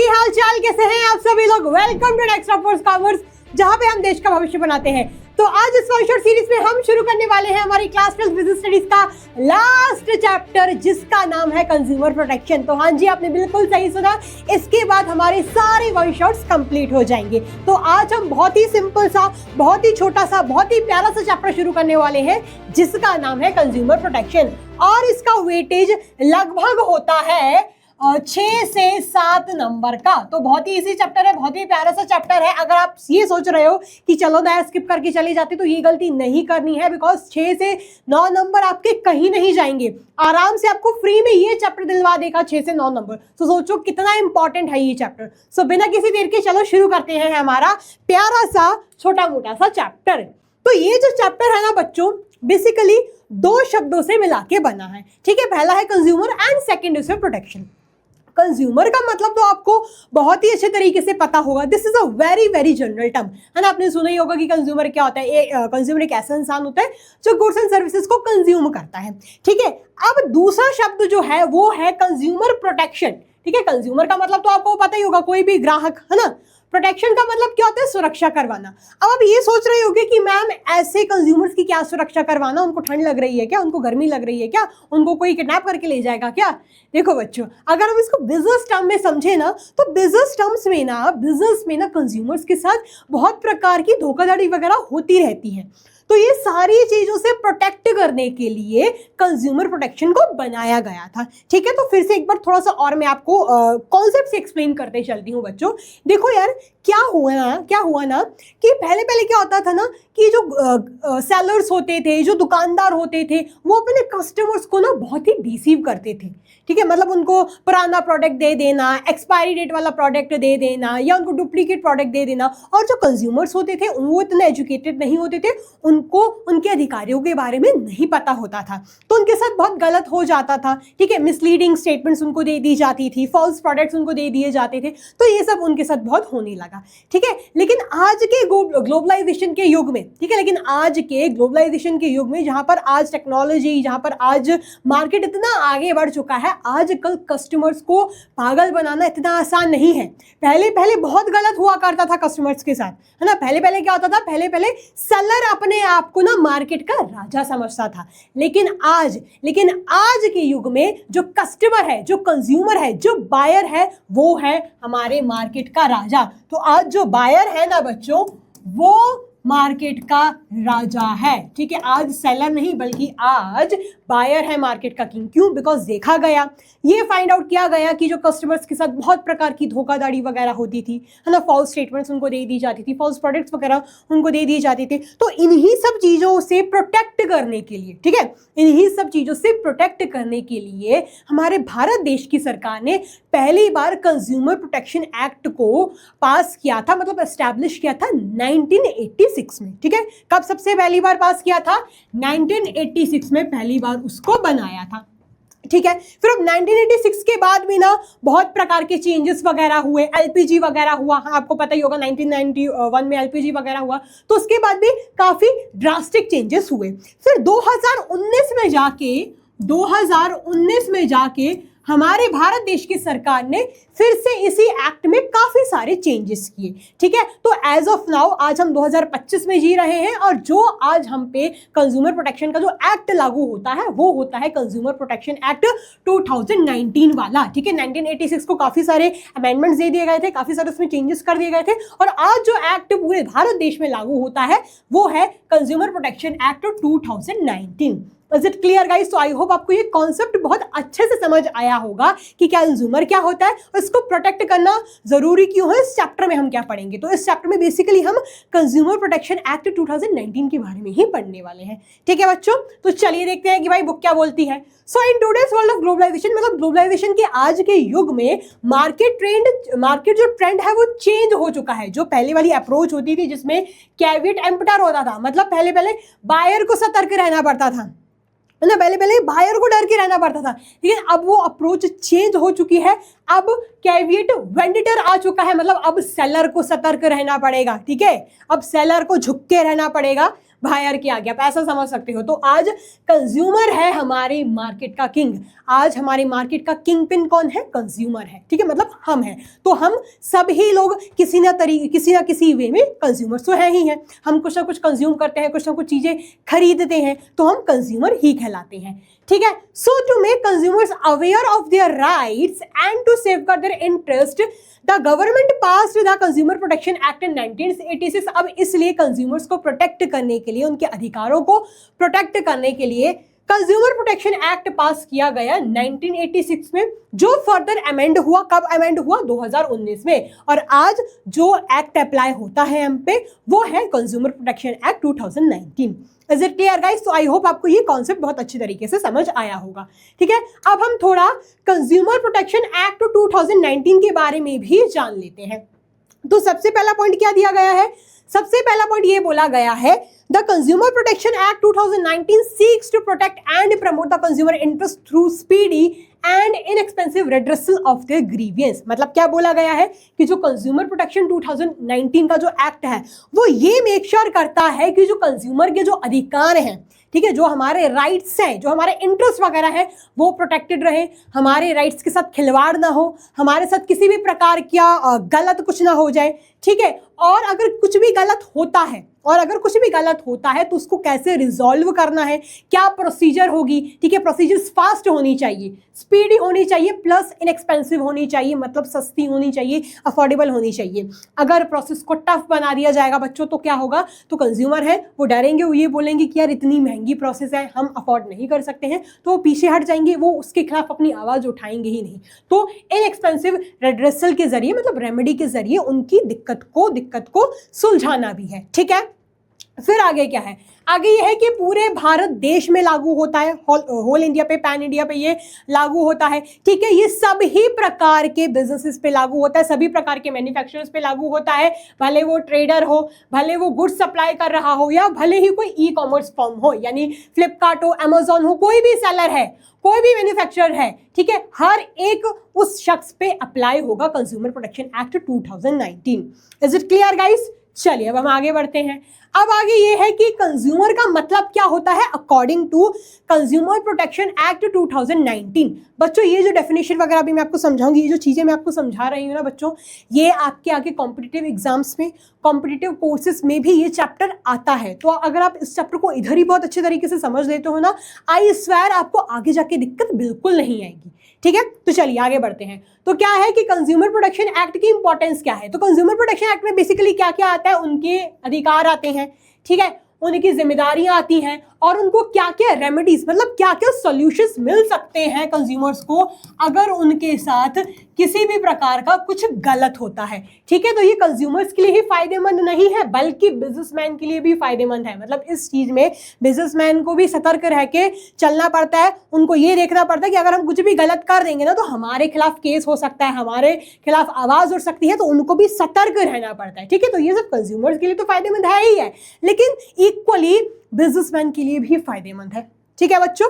हाल चाल, कैसे हैं आप सभी लोग। Welcome to next of commerce, जहां पे हम देश का भविष्य बनाते हैं। तो आज इस वन शॉट सीरीज में हम शुरू करने वाले हैं हमारी क्लास 12 बिजनेस स्टडीज का लास्ट चैप्टर, जिसका नाम है कंज्यूमर प्रोटेक्शन। तो हाँ जी, आपने बिल्कुल सही सुना, इसके बाद हमारे सारे वन शॉट्स कंप्लीट हो जाएंगे। तो आज हम बहुत ही सिंपल सा, बहुत ही छोटा सा, बहुत ही प्यारा सा चैप्टर शुरू करने वाले हैं, जिसका नाम है कंज्यूमर प्रोटेक्शन। और इसका वेटेज लगभग होता है 6 से 7 नंबर का। तो बहुत ही इजी चैप्टर है, बहुत ही प्यारा सा चैप्टर है। अगर आप ये सोच रहे हो कि चलो ना स्किप करके चली जाती, तो ये गलती नहीं करनी है, बिकॉज 6 से 9 नंबर आपके कहीं नहीं जाएंगे। आराम से आपको फ्री में ये चैप्टर दिलवा देगा 6 से 9 नंबर। तो सोचो कितना इंपॉर्टेंट है ये चैप्टर। सो बिना किसी देर के चलो शुरू करते हैं हमारा प्यारा सा छोटा मोटा सा चैप्टर। तो ये जो चैप्टर है ना बच्चों, बेसिकली 2 शब्दों से मिला के बना है। ठीक है, पहला है consumer and second is protection. Consumer का मतलब तो आपको बहुत ही अच्छे तरीके से पता होगा। This is a very very general term, है ना। आपने सुना ही होगा कि कंज्यूमर क्या होता है। कंज्यूमर एक ऐसा इंसान होता है जो गुड्स एंड सर्विसेज को कंज्यूम करता है। ठीक है, अब दूसरा शब्द जो है वो है कंज्यूमर प्रोटेक्शन। ठीक है, कंज्यूमर का मतलब तो आपको पता ही होगा, कोई भी ग्राहक, है ना। प्रोटेक्शन का मतलब क्या होता है, सुरक्षा करवाना। अब आप ये सोच रहे होंगे कि मैम ऐसे कंज्यूमर्स की क्या सुरक्षा करवाना, उनको ठंड लग रही है क्या, उनको गर्मी लग रही है क्या, उनको कोई किडनैप करके ले जाएगा क्या। देखो बच्चों, अगर हम इसको बिजनेस टर्म में समझे ना, तो बिजनेस टर्म्स में ना, बिजनेस में ना कंज्यूमर्स के साथ बहुत प्रकार की धोखाधड़ी वगैरह होती रहती है। तो ये सारी चीजों से प्रोटेक्ट करने के लिए कंज्यूमर प्रोटेक्शन को बनाया गया था। ठीक है, तो फिर से एक बार थोड़ा सा और मैं आपको कॉन्सेप्ट से एक्सप्लेन करते चलती हूँ बच्चों। देखो यार, क्या हुआ ना कि पहले क्या होता था ना कि जो सेलर्स होते थे, जो दुकानदार होते थे, वो अपने कस्टमर्स को ना बहुत ही डिसीव करते थे। ठीक है, मतलब उनको पुराना प्रोडक्ट दे देना, एक्सपायरी डेट वाला प्रोडक्ट दे देना, या उनको डुप्लीकेट प्रोडक्ट दे देना। और जो कंज्यूमर्स होते थे वो इतने एजुकेटेड नहीं होते थे, उनको उनके अधिकारियों के बारे में नहीं पता होता था, तो उनके साथ बहुत गलत हो जाता था। ठीक है, मिसलीडिंग स्टेटमेंट्स उनको दे दी जाती थी, फॉल्स प्रोडक्ट्स उनको दे दिए जाते थे। तो ये सब उनके साथ बहुत होने लगा। ठीक है, लेकिन आज के ग्लोबलाइजेशन के युग में, ठीक है, लेकिन आज के ग्लोबलाइजेशन के युग में, जहां पर आज टेक्नोलॉजी, जहां पर आज मार्केट इतना आगे बढ़ चुका है, आजकल कस्टमर्स को पागल बनाना इतना आसान नहीं है। पहले बहुत गलत हुआ करता था कस्टमर्स के साथ, है ना। पहले क्या होता था, पहले सेलर अपने आप को ना मार्केट का राजा समझता था। लेकिन आज के युग में जो कस्टमर है, जो कंज्यूमर है, जो बायर है, वो है हमारे मार्केट का राजा। तो आज जो बायर है ना बच्चों, वो मार्केट का राजा है। ठीक है, आज सेलर नहीं बल्कि आज बायर है मार्केट का किंग। क्यों? बिकॉज देखा गया, ये फाइंड आउट किया गया कि जो कस्टमर्स के साथ बहुत प्रकार की धोखाधड़ी वगैरह होती थी, है ना, फॉल्स स्टेटमेंट्स उनको दे दी जाती थी, फॉल्स प्रोडक्ट्स वगैरह उनको दे दिए जाते थे। तो इन्हीं सब चीज़ों से प्रोटेक्ट करने के लिए, ठीक है, इन्हीं सब चीज़ों से प्रोटेक्ट करने के लिए हमारे भारत देश की सरकार ने पहली बार कंज्यूमर प्रोटेक्शन एक्ट को पास किया था, मतलब एस्टैब्लिश किया था 1986 में। ठीक है, कब सबसे पहली बार पास किया था? 1986 में पहली बार उसको बनाया था। ठीक है, फिर अब 1986 के बाद भी ना बहुत प्रकार के चेंजेस वगैरह हुए, एलपीजी वगैरह हुआ। हाँ, आपको पता ही होगा 1991 में एलपीजी वगैरह हुआ। तो उसके बाद भी काफी ड्रास्टिक चेंजेस हुए। फिर 2019 में जाके हमारे भारत देश की सरकार ने फिर से इसी एक्ट में काफी सारे चेंजेस किए। ठीक है, तो एज ऑफ नाउ आज हम 2025 में जी रहे हैं, और जो आज हम पे कंज्यूमर प्रोटेक्शन का जो एक्ट लागू होता है, वो होता है कंज्यूमर प्रोटेक्शन एक्ट 2019 वाला। ठीक है, 1986 को काफी सारे अमेंडमेंट्स दे दिए गए थे, काफी सारे उसमें चेंजेस कर दिए गए थे, और आज जो एक्ट पूरे भारत देश में लागू होता है वो है consumer protection act 2019। Is it clear guys? तो आई होप आपको ये कॉन्सेप्ट बहुत अच्छे से समझ आया होगा कि कंज्यूमर क्या होता है और इसको प्रोटेक्ट करना जरूरी क्यों है। इस चैप्टर में हम क्या पढ़ेंगे? तो इस चैप्टर में बेसिकली हम कंज्यूमर प्रोटेक्शन एक्ट 2019 के बारे में ही पढ़ने वाले हैं। ठीक है बच्चों, तो चलिए देखते हैं कि भाई बुक क्या बोलती है। So in today's world of globalisation, मतलब ग्लोबलाइजेशन के आज के युग में मार्केट जो ट्रेंड है वो चेंज हो चुका है। जो पहले वाली अप्रोच होती थी जिसमें कैविट एम्पटर होता था, मतलब पहले बायर को सतर्क रहना पड़ता था, ना, पहले बायर को डर के रहना पड़ता था। लेकिन अब वो अप्रोच चेंज हो चुकी है। अब कैविएट वेंडिटर आ चुका है, मतलब अब सेलर को सतर्क रहना पड़ेगा। ठीक है, अब सेलर को झुक के रहना पड़ेगा, बाहर किया गया, आप ऐसा समझ सकते हो। तो आज कंज्यूमर है हमारी मार्केट का किंग। आज हमारी मार्केट का किंग पिन कौन है? कंज्यूमर है, ठीक है, मतलब हम हैं। तो हम सभी लोग किसी ना किसी वे में कंज्यूमर्स तो है ही हैं। हम कुछ ना कुछ कंज्यूम करते हैं, कुछ ना कुछ चीजें खरीदते हैं, तो हम कंज्यूमर ही कहलाते हैं, ठीक है। So to make consumers aware of their rights and to safeguard their interest, the government passed the consumer protection act in 1986। अब इसलिए कंज्यूमर्स को प्रोटेक्ट करने के लिए, उनके अधिकारों को प्रोटेक्ट करने के लिए कंज्यूमर प्रोटेक्शन एक्ट पास किया गया 1986 में, जो फर्दर अमेंड हुआ। कब अमेंड हुआ? 2019 में। और आज जो एक्ट अप्लाई होता है हम पे वो है consumer protection act 2019। Is it clear guys? तो आई होप आपको ये कॉन्सेप्ट बहुत अच्छी तरीके से समझ आया होगा, ठीक है। अब हम थोड़ा कंज्यूमर प्रोटेक्शन एक्ट 2019 के बारे में भी जान लेते हैं। तो सबसे पहला पॉइंट क्या दिया गया है? सबसे पहला पॉइंट ये बोला गया है, the consumer protection act 2019 seeks to protect and promote the consumer interest through speedy and inexpensive redressal of their grievance। मतलब क्या बोला गया है कि जो कंज्यूमर प्रोटेक्शन 2019 का जो एक्ट है वो ये मेक श्योर करता है कि जो कंज्यूमर के जो अधिकार हैं, ठीक है, जो हमारे राइट्स हैं, जो हमारे इंटरेस्ट वगैरह है, वो प्रोटेक्टेड रहे, हमारे राइट्स के साथ खिलवाड़ ना हो, हमारे साथ किसी भी प्रकार का गलत कुछ ना हो जाए, ठीक है। और अगर कुछ भी गलत होता है तो उसको कैसे रिजॉल्व करना है, क्या प्रोसीजर होगी, ठीक है। प्रोसीजर्स फास्ट होनी चाहिए, स्पीडी होनी चाहिए, प्लस इनएक्सपेंसिव होनी चाहिए, मतलब सस्ती होनी चाहिए, अफोर्डेबल होनी चाहिए। अगर प्रोसेस को टफ बना दिया जाएगा बच्चों तो क्या होगा? तो कंज्यूमर है वो डरेंगे, वो ये बोलेंगे कि यार इतनी महंगी प्रोसेस है, हम अफोर्ड नहीं कर सकते हैं, तो वो पीछे हट जाएंगे, वो उसके खिलाफ अपनी आवाज़ उठाएंगे ही नहीं। तो इनएक्सपेंसिव रेड्रेसल के जरिए, मतलब रेमेडी के जरिए उनकी दिक्कत को सुलझाना भी है, ठीक है। फिर आगे क्या है? आगे ये है कि पूरे भारत देश में लागू होता है, होल इंडिया पे, पैन इंडिया पे ये लागू होता है, ठीक है। ये सभी प्रकार के बिजनेसेस पे लागू होता है, सभी प्रकार के मैन्युफैक्चरर्स पे लागू होता है, भले वो ट्रेडर हो, भले वो गुड्स सप्लाई कर रहा हो, या भले ही कोई ई कॉमर्स फर्म हो, यानी फ्लिपकार्ट हो, अमेजॉन हो, कोई भी सेलर है, कोई भी मैन्युफैक्चरर है, ठीक है, हर एक उस शख्स पे अप्लाई होगा consumer protection act 2019। Is it clear guys? चलिए अब हम आगे बढ़ते हैं। अब आगे ये है कि कंज्यूमर का मतलब क्या होता है according to consumer protection act 2019। बच्चों ये जो डेफिनेशन वगैरह अभी मैं आपको समझाऊंगी, ये जो चीज़ें मैं आपको समझा रही हूँ ना बच्चों, ये आपके आगे कॉम्पिटिटिव एग्जाम्स में, कॉम्पिटिटिव कोर्सेज में भी ये चैप्टर आता है। तो अगर आप इस चैप्टर को इधर ही बहुत अच्छे तरीके से समझ लेते हो ना, आई स्वेयर आपको आगे जाके दिक्कत बिल्कुल नहीं आएगी, ठीक है। तो चलिए आगे बढ़ते हैं। तो क्या है कि कंज्यूमर प्रोटेक्शन एक्ट की इंपॉर्टेंस क्या है? तो कंज्यूमर प्रोटेक्शन एक्ट में बेसिकली क्या क्या आता है? उनके अधिकार आते हैं, ठीक है, उनकी जिम्मेदारियां आती हैं, और उनको क्या क्या रेमेडीज, मतलब क्या क्या सॉल्यूशंस मिल सकते हैं कंज्यूमर्स को अगर उनके साथ किसी भी प्रकार का कुछ गलत होता है, ठीक है। तो ये कंज्यूमर्स के लिए ही फायदेमंद नहीं है बल्कि बिजनेसमैन के लिए भी फायदेमंद है। मतलब इस चीज में बिजनेसमैन को भी सतर्क रह के चलना पड़ता है, उनको ये देखना पड़ता है कि अगर हम कुछ भी गलत कर देंगे ना तो हमारे खिलाफ केस हो सकता है, हमारे खिलाफ आवाज उठ सकती है, तो उनको भी सतर्क रहना पड़ता है, ठीक है। तो ये सब कंज्यूमर्स के लिए तो फायदेमंद है ही है, लेकिन इक्वली बिजनेसमैन के लिए भी फायदेमंद है, ठीक है बच्चों।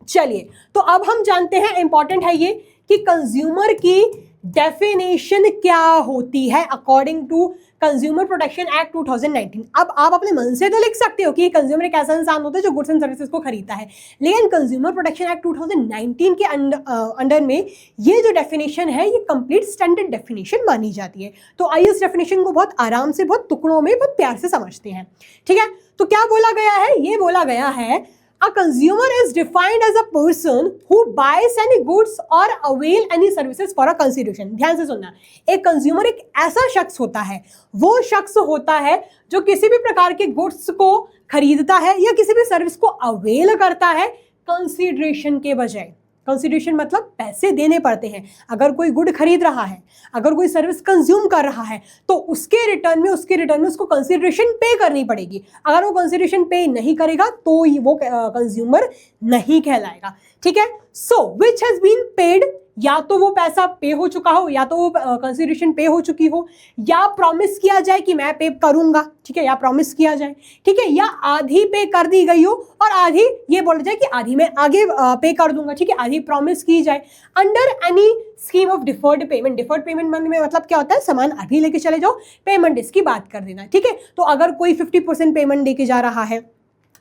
चलिए तो अब हम जानते हैं, इंपॉर्टेंट है ये, कि कंज्यूमर की डेफिनेशन क्या होती है according to consumer protection act 2019। अब आप अपने मन से तो लिख सकते हो कि कंज्यूमर एक ऐसा इंसान होता है जो गुड्स एंड सर्विसेज को खरीदता है, लेकिन कंज्यूमर प्रोटेक्शन एक्ट 2019 के अंडर में ये जो डेफिनेशन है ये कंप्लीट स्टैंडर्ड डेफिनेशन मानी जाती है। तो आइए इस डेफिनेशन को बहुत आराम से, बहुत टुकड़ों में, बहुत प्यार से समझते हैं, ठीक है। तो क्या बोला गया है? ये बोला गया है, a consumer is defined as a person who buys any goods or avail any services for a consideration। ध्यान से सुनना, एक कंज्यूमर एक ऐसा शख्स होता है, वो शख्स होता है जो किसी भी प्रकार के गुड्स को खरीदता है या किसी भी सर्विस को अवेल करता है कंसिडरेशन के बजाय। कंसिडरेशन मतलब पैसे देने पड़ते हैं। अगर कोई गुड खरीद रहा है, अगर कोई सर्विस कंज्यूम कर रहा है, तो उसके रिटर्न में उसको कंसिडरेशन पे करनी पड़ेगी। अगर वो कंसिडरेशन पे नहीं करेगा तो वो कंज्यूमर नहीं कहलाएगा, ठीक है। सो विच हैज बीन पेड, या तो वो पैसा पे हो चुका हो, या तो वो कंसिडरेशन पे हो चुकी हो, या प्रॉमिस किया जाए कि मैं पे करूंगा, ठीक है, या प्रॉमिस किया जाए, ठीक है, या आधी पे कर दी गई हो और आधी ये बोला जाए कि आधी मैं आगे पे कर दूंगा, ठीक है, आधी प्रॉमिस की जाए under any scheme of deferred payment. Deferred payment में मतलब क्या होता है, सामान अभी लेके चले जाओ, पेमेंट इसकी बात कर देना, ठीक है। तो अगर कोई 50% पेमेंट देके जा रहा है,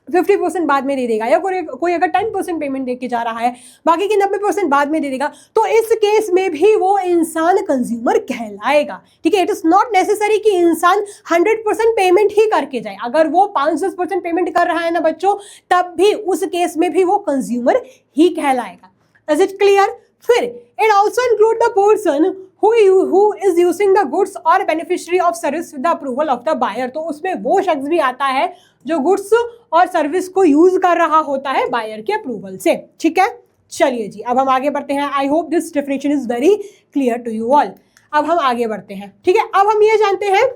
50% बाद में दे देगा, या कोई अगर 10% पेमेंट देके जा रहा है, बाकी की 90% बाद में दे देगा, तो इस केस में भी वो इंसान कंज्यूमर कहलाएगा, ठीक है। इट इज नॉट नेसेसरी कि इंसान 100% पेमेंट ही करके जाए। अगर वो 5-10% पेमेंट कर रहा है ना बच्चों, तब भी उस केस में भी वो कंज्यूमर ही कहलाएगा। Is it clear? फिर it also include the person who is using the goods or beneficiary of service with the approval of the buyer। तो उसमें वो शख्स भी आता है जो गुड्स और सर्विस को यूज कर रहा होता है बायर के अप्रूवल से, ठीक है। चलिए जी, अब हम आगे बढ़ते हैं। I hope this definition is very clear to you all. अब हम आगे बढ़ते हैं, ठीक है। अब हम ये जानते हैं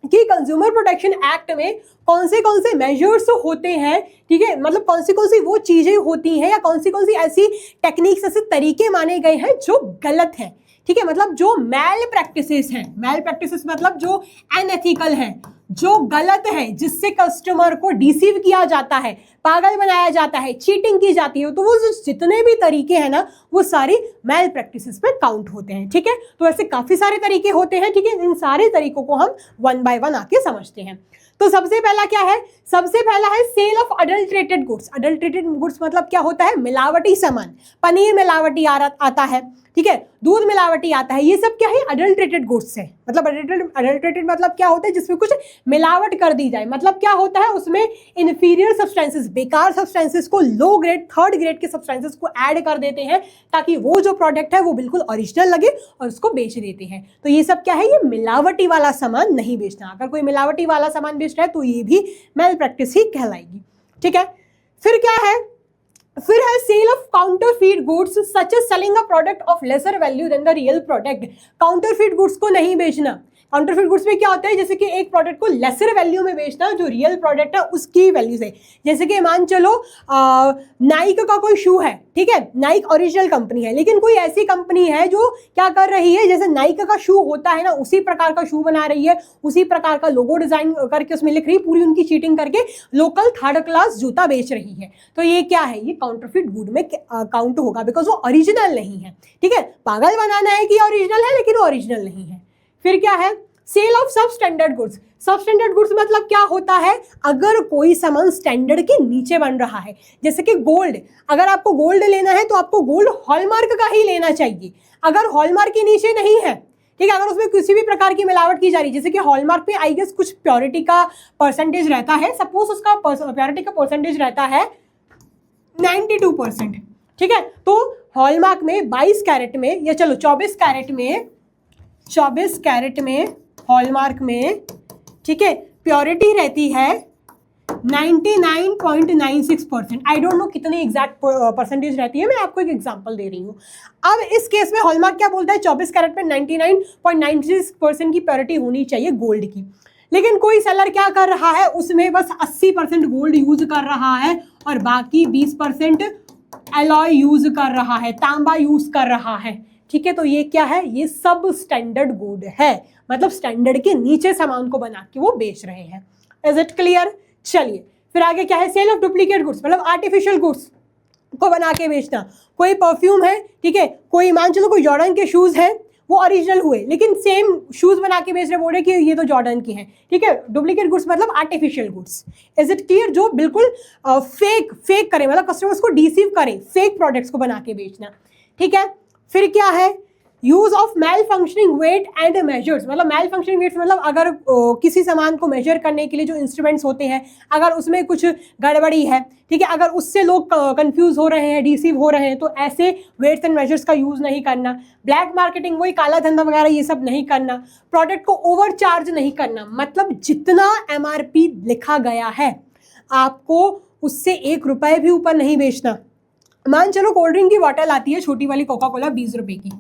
कि कंज्यूमर प्रोटेक्शन एक्ट में कौन से मेजर्स होते हैं, ठीक है, मतलब कौन सी वो चीजें होती हैं, या कौन सी ऐसी टेक्निक्स, ऐसे तरीके माने गए हैं जो गलत हैं, ठीक है, मतलब जो मैल प्रैक्टिसेस हैं। मैल प्रैक्टिसेस मतलब जो अनएथिकल हैं, जो गलत है, जिससे कस्टमर को डिसीव किया जाता है, पागल बनाया जाता है, चीटिंग की जाती है, तो वो जितने भी तरीके हैं ना, वो सारी मैल प्रैक्टिसेस पे काउंट होते हैं, ठीक है। तो ऐसे काफी सारे तरीके होते हैं, ठीक है। इन सारे तरीकों को हम वन बाय वन आके समझते हैं। तो सबसे पहला क्या है? सबसे पहला है sale of adulterated goods. Adulterated goods मतलब क्या होता है? मिलावटी सामान। पनीर मिलावटी आता है, ठीक है, दूध मिलावटी आता है, ये सब क्या है? अडल्ट्रेटेड गुड्स है। मतलब अडल्ट्रेटेड मतलब क्या होता है? जिसमें कुछ मिलावट कर दी जाए। मतलब क्या होता है? उसमें इन्फीरियर सब्सटेंसेस, बेकार सब्सटेंसेस को लो ग्रेड, थर्ड ग्रेड के सब्सटेंसेस को ऐड कर देते हैं, ताकि वो जो प्रोडक्ट है वो बिल्कुल ओरिजिनल लगे और उसको बेच देते हैं। तो ये सब क्या है? ये मिलावटी वाला सामान नहीं बेचना। अगर कोई मिलावटी वाला सामान बेच रहा है तो ये भी मैल प्रैक्टिस ही कहलाएगी, ठीक है। फिर क्या है? फिर है sale of counterfeit goods such as selling a product of lesser value than the real product. Counterfeit goods को नहीं बेचना। काउंटरफीट गुड्स में क्या होता है? जैसे कि एक प्रोडक्ट को लेसर वैल्यू में बेचना, जो रियल प्रोडक्ट है उसकी वैल्यू से। जैसे कि मान चलो नाइक का कोई शू है, ठीक है, नाइक ओरिजिनल कंपनी है, लेकिन कोई ऐसी कंपनी है जो क्या कर रही है, जैसे नाइक का शू होता है ना, उसी प्रकार का शू बना रही है, उसी प्रकार का लोगो डिजाइन करके उसमें लिख रही है, पूरी उनकी चीटिंग करके लोकल थर्ड क्लास जूता बेच रही है। तो ये क्या है? ये काउंटरफीट गुड में काउंट होगा, बिकॉज वो ओरिजिनल नहीं है, ठीक है। पागल बनाना है कि ओरिजिनल है, लेकिन वो ओरिजिनल नहीं है। फिर क्या है? सेल ऑफ सब स्टैंडर्ड गुड्स। सब स्टैंडर्ड गुड्स मतलब क्या होता है? अगर कोई सामान स्टैंडर्ड के नीचे बन रहा है, जैसे कि गोल्ड, अगर आपको गोल्ड लेना है तो आपको गोल्ड हॉलमार्क का ही लेना चाहिए। अगर हॉलमार्क के नीचे नहीं है, ठीक है, अगर उसमें किसी भी प्रकार की मिलावट की जा रही है, जैसे कि हॉलमार्क पे आई गेस कुछ प्योरिटी का परसेंटेज रहता है, सपोज उसका प्योरिटी का परसेंटेज रहता है 92%, ठीक है। तो हॉलमार्क में 22 कैरेट में, या चलो 24 कैरेट में हॉलमार्क में, ठीक है, प्योरिटी रहती है 99.96%। आई डोंट नो कितनी एग्जैक्ट परसेंटेज रहती है, मैं आपको एक एग्जांपल दे रही हूँ। अब इस केस में हॉलमार्क क्या बोलता है? 24 कैरेट में 99.96% की प्योरिटी होनी चाहिए गोल्ड की। लेकिन कोई सेलर क्या कर रहा है? उसमें बस 80% गोल्ड यूज कर रहा है और बाकी 20% एलॉय यूज कर रहा है, तांबा यूज कर रहा है, ठीक है। तो ये क्या है? ये सब स्टैंडर्ड गुड है, मतलब स्टैंडर्ड के नीचे सामान को बना के वो बेच रहे हैं। Is it clear? चलिए फिर आगे क्या है? सेल ऑफ डुप्लीकेट गुड्स, मतलब आर्टिफिशियल गुड्स को बना के बेचना। कोई परफ्यूम है, ठीक है, कोई मान चलो कोई जॉर्डन के शूज हैं, वो ओरिजिनल हुए, लेकिन सेम शूज बना के बेच रहे, बोल रहे कि ये तो जॉर्डन की हैं, ठीक है। डुप्लीकेट गुड्स मतलब artificial goods. Is it clear? जो बिल्कुल फेक करे, मतलब कस्टमर्स को डिसीव करे, फेक प्रोडक्ट्स को बना के बेचना, ठीक है। फिर क्या है? Use of malfunctioning weight and measures, मतलब मैल फंक्शनिंग वेट्स मतलब अगर किसी सामान को मेजर करने के लिए जो इंस्ट्रूमेंट्स होते हैं, अगर उसमें कुछ गड़बड़ी है, ठीक है, अगर उससे लोग कंफ्यूज हो रहे हैं, डिसीव हो रहे हैं, तो ऐसे वेट्स एंड मेजर्स का यूज नहीं करना। ब्लैक मार्केटिंग, वही काला धंधा वगैरह, ये सब नहीं करना। प्रोडक्ट को ओवर चार्ज नहीं करना, मतलब जितना MRP लिखा गया है आपको उससे 1 रुपये भी ऊपर नहीं बेचना। मान चलो कोल्ड ड्रिंक की बॉटल आती है छोटी वाली कोका कोला 20 रुपए की,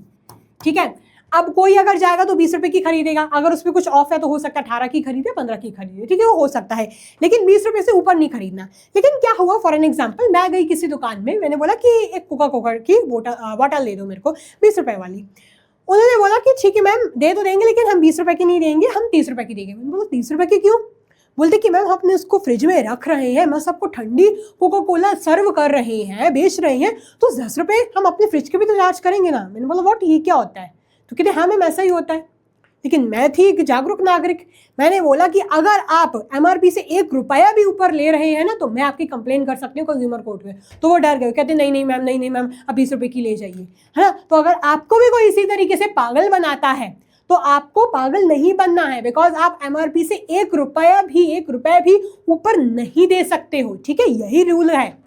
ठीक है। अब कोई अगर जाएगा तो 20 रुपए की खरीदेगा, अगर उसमें कुछ ऑफ है तो हो सकता है 18 की खरीदे, 15 की खरीदे, ठीक है, वो हो सकता है, लेकिन 20 रुपए से ऊपर नहीं खरीदना। लेकिन क्या हुआ, फॉर एन एग्जाम्पल, मैं गई किसी दुकान में, मैंने बोला कि एक कोका कोला की बॉटल दे दो मेरे को 20 रुपए वाली। उन्होंने बोला कि ठीक है मैम दे तो देंगे, लेकिन हम 20 रुपए की नहीं देंगे, हम 30 रुपए की देंगे। मैंने बोला 30 रुपए की क्यों? बोलते कि मैम अपने उसको फ्रिज में रख रहे हैं, मैं सबको ठंडी कोका कोला सर्व कर रहे हैं, बेच रहे हैं, तो 10 रुपए हम अपने फ्रिज के भी तो चार्ज करेंगे ना। मैंने बोला व्हाट, ये क्या होता है? तो कहते हाँ मैम ऐसा ही होता है। लेकिन मैं थी एक जागरूक नागरिक, मैंने बोला कि अगर आप MRP से 1 रुपया भी ऊपर ले रहे हैं ना तो मैं आपकी कंप्लेन कर सकती हूँ कंज्यूमर कोर्ट में। तो वो डर गए, कहते नहीं नहीं मैम, नहीं नहीं मैम, अब 20 रुपए की ले जाइए, है ना। तो अगर आपको भी कोई इसी तरीके से पागल बनाता है तो आपको पागल नहीं बनना है, बिकॉज आप MRP से 1 रुपया भी ऊपर नहीं दे सकते हो, ठीक है, यही रूल है।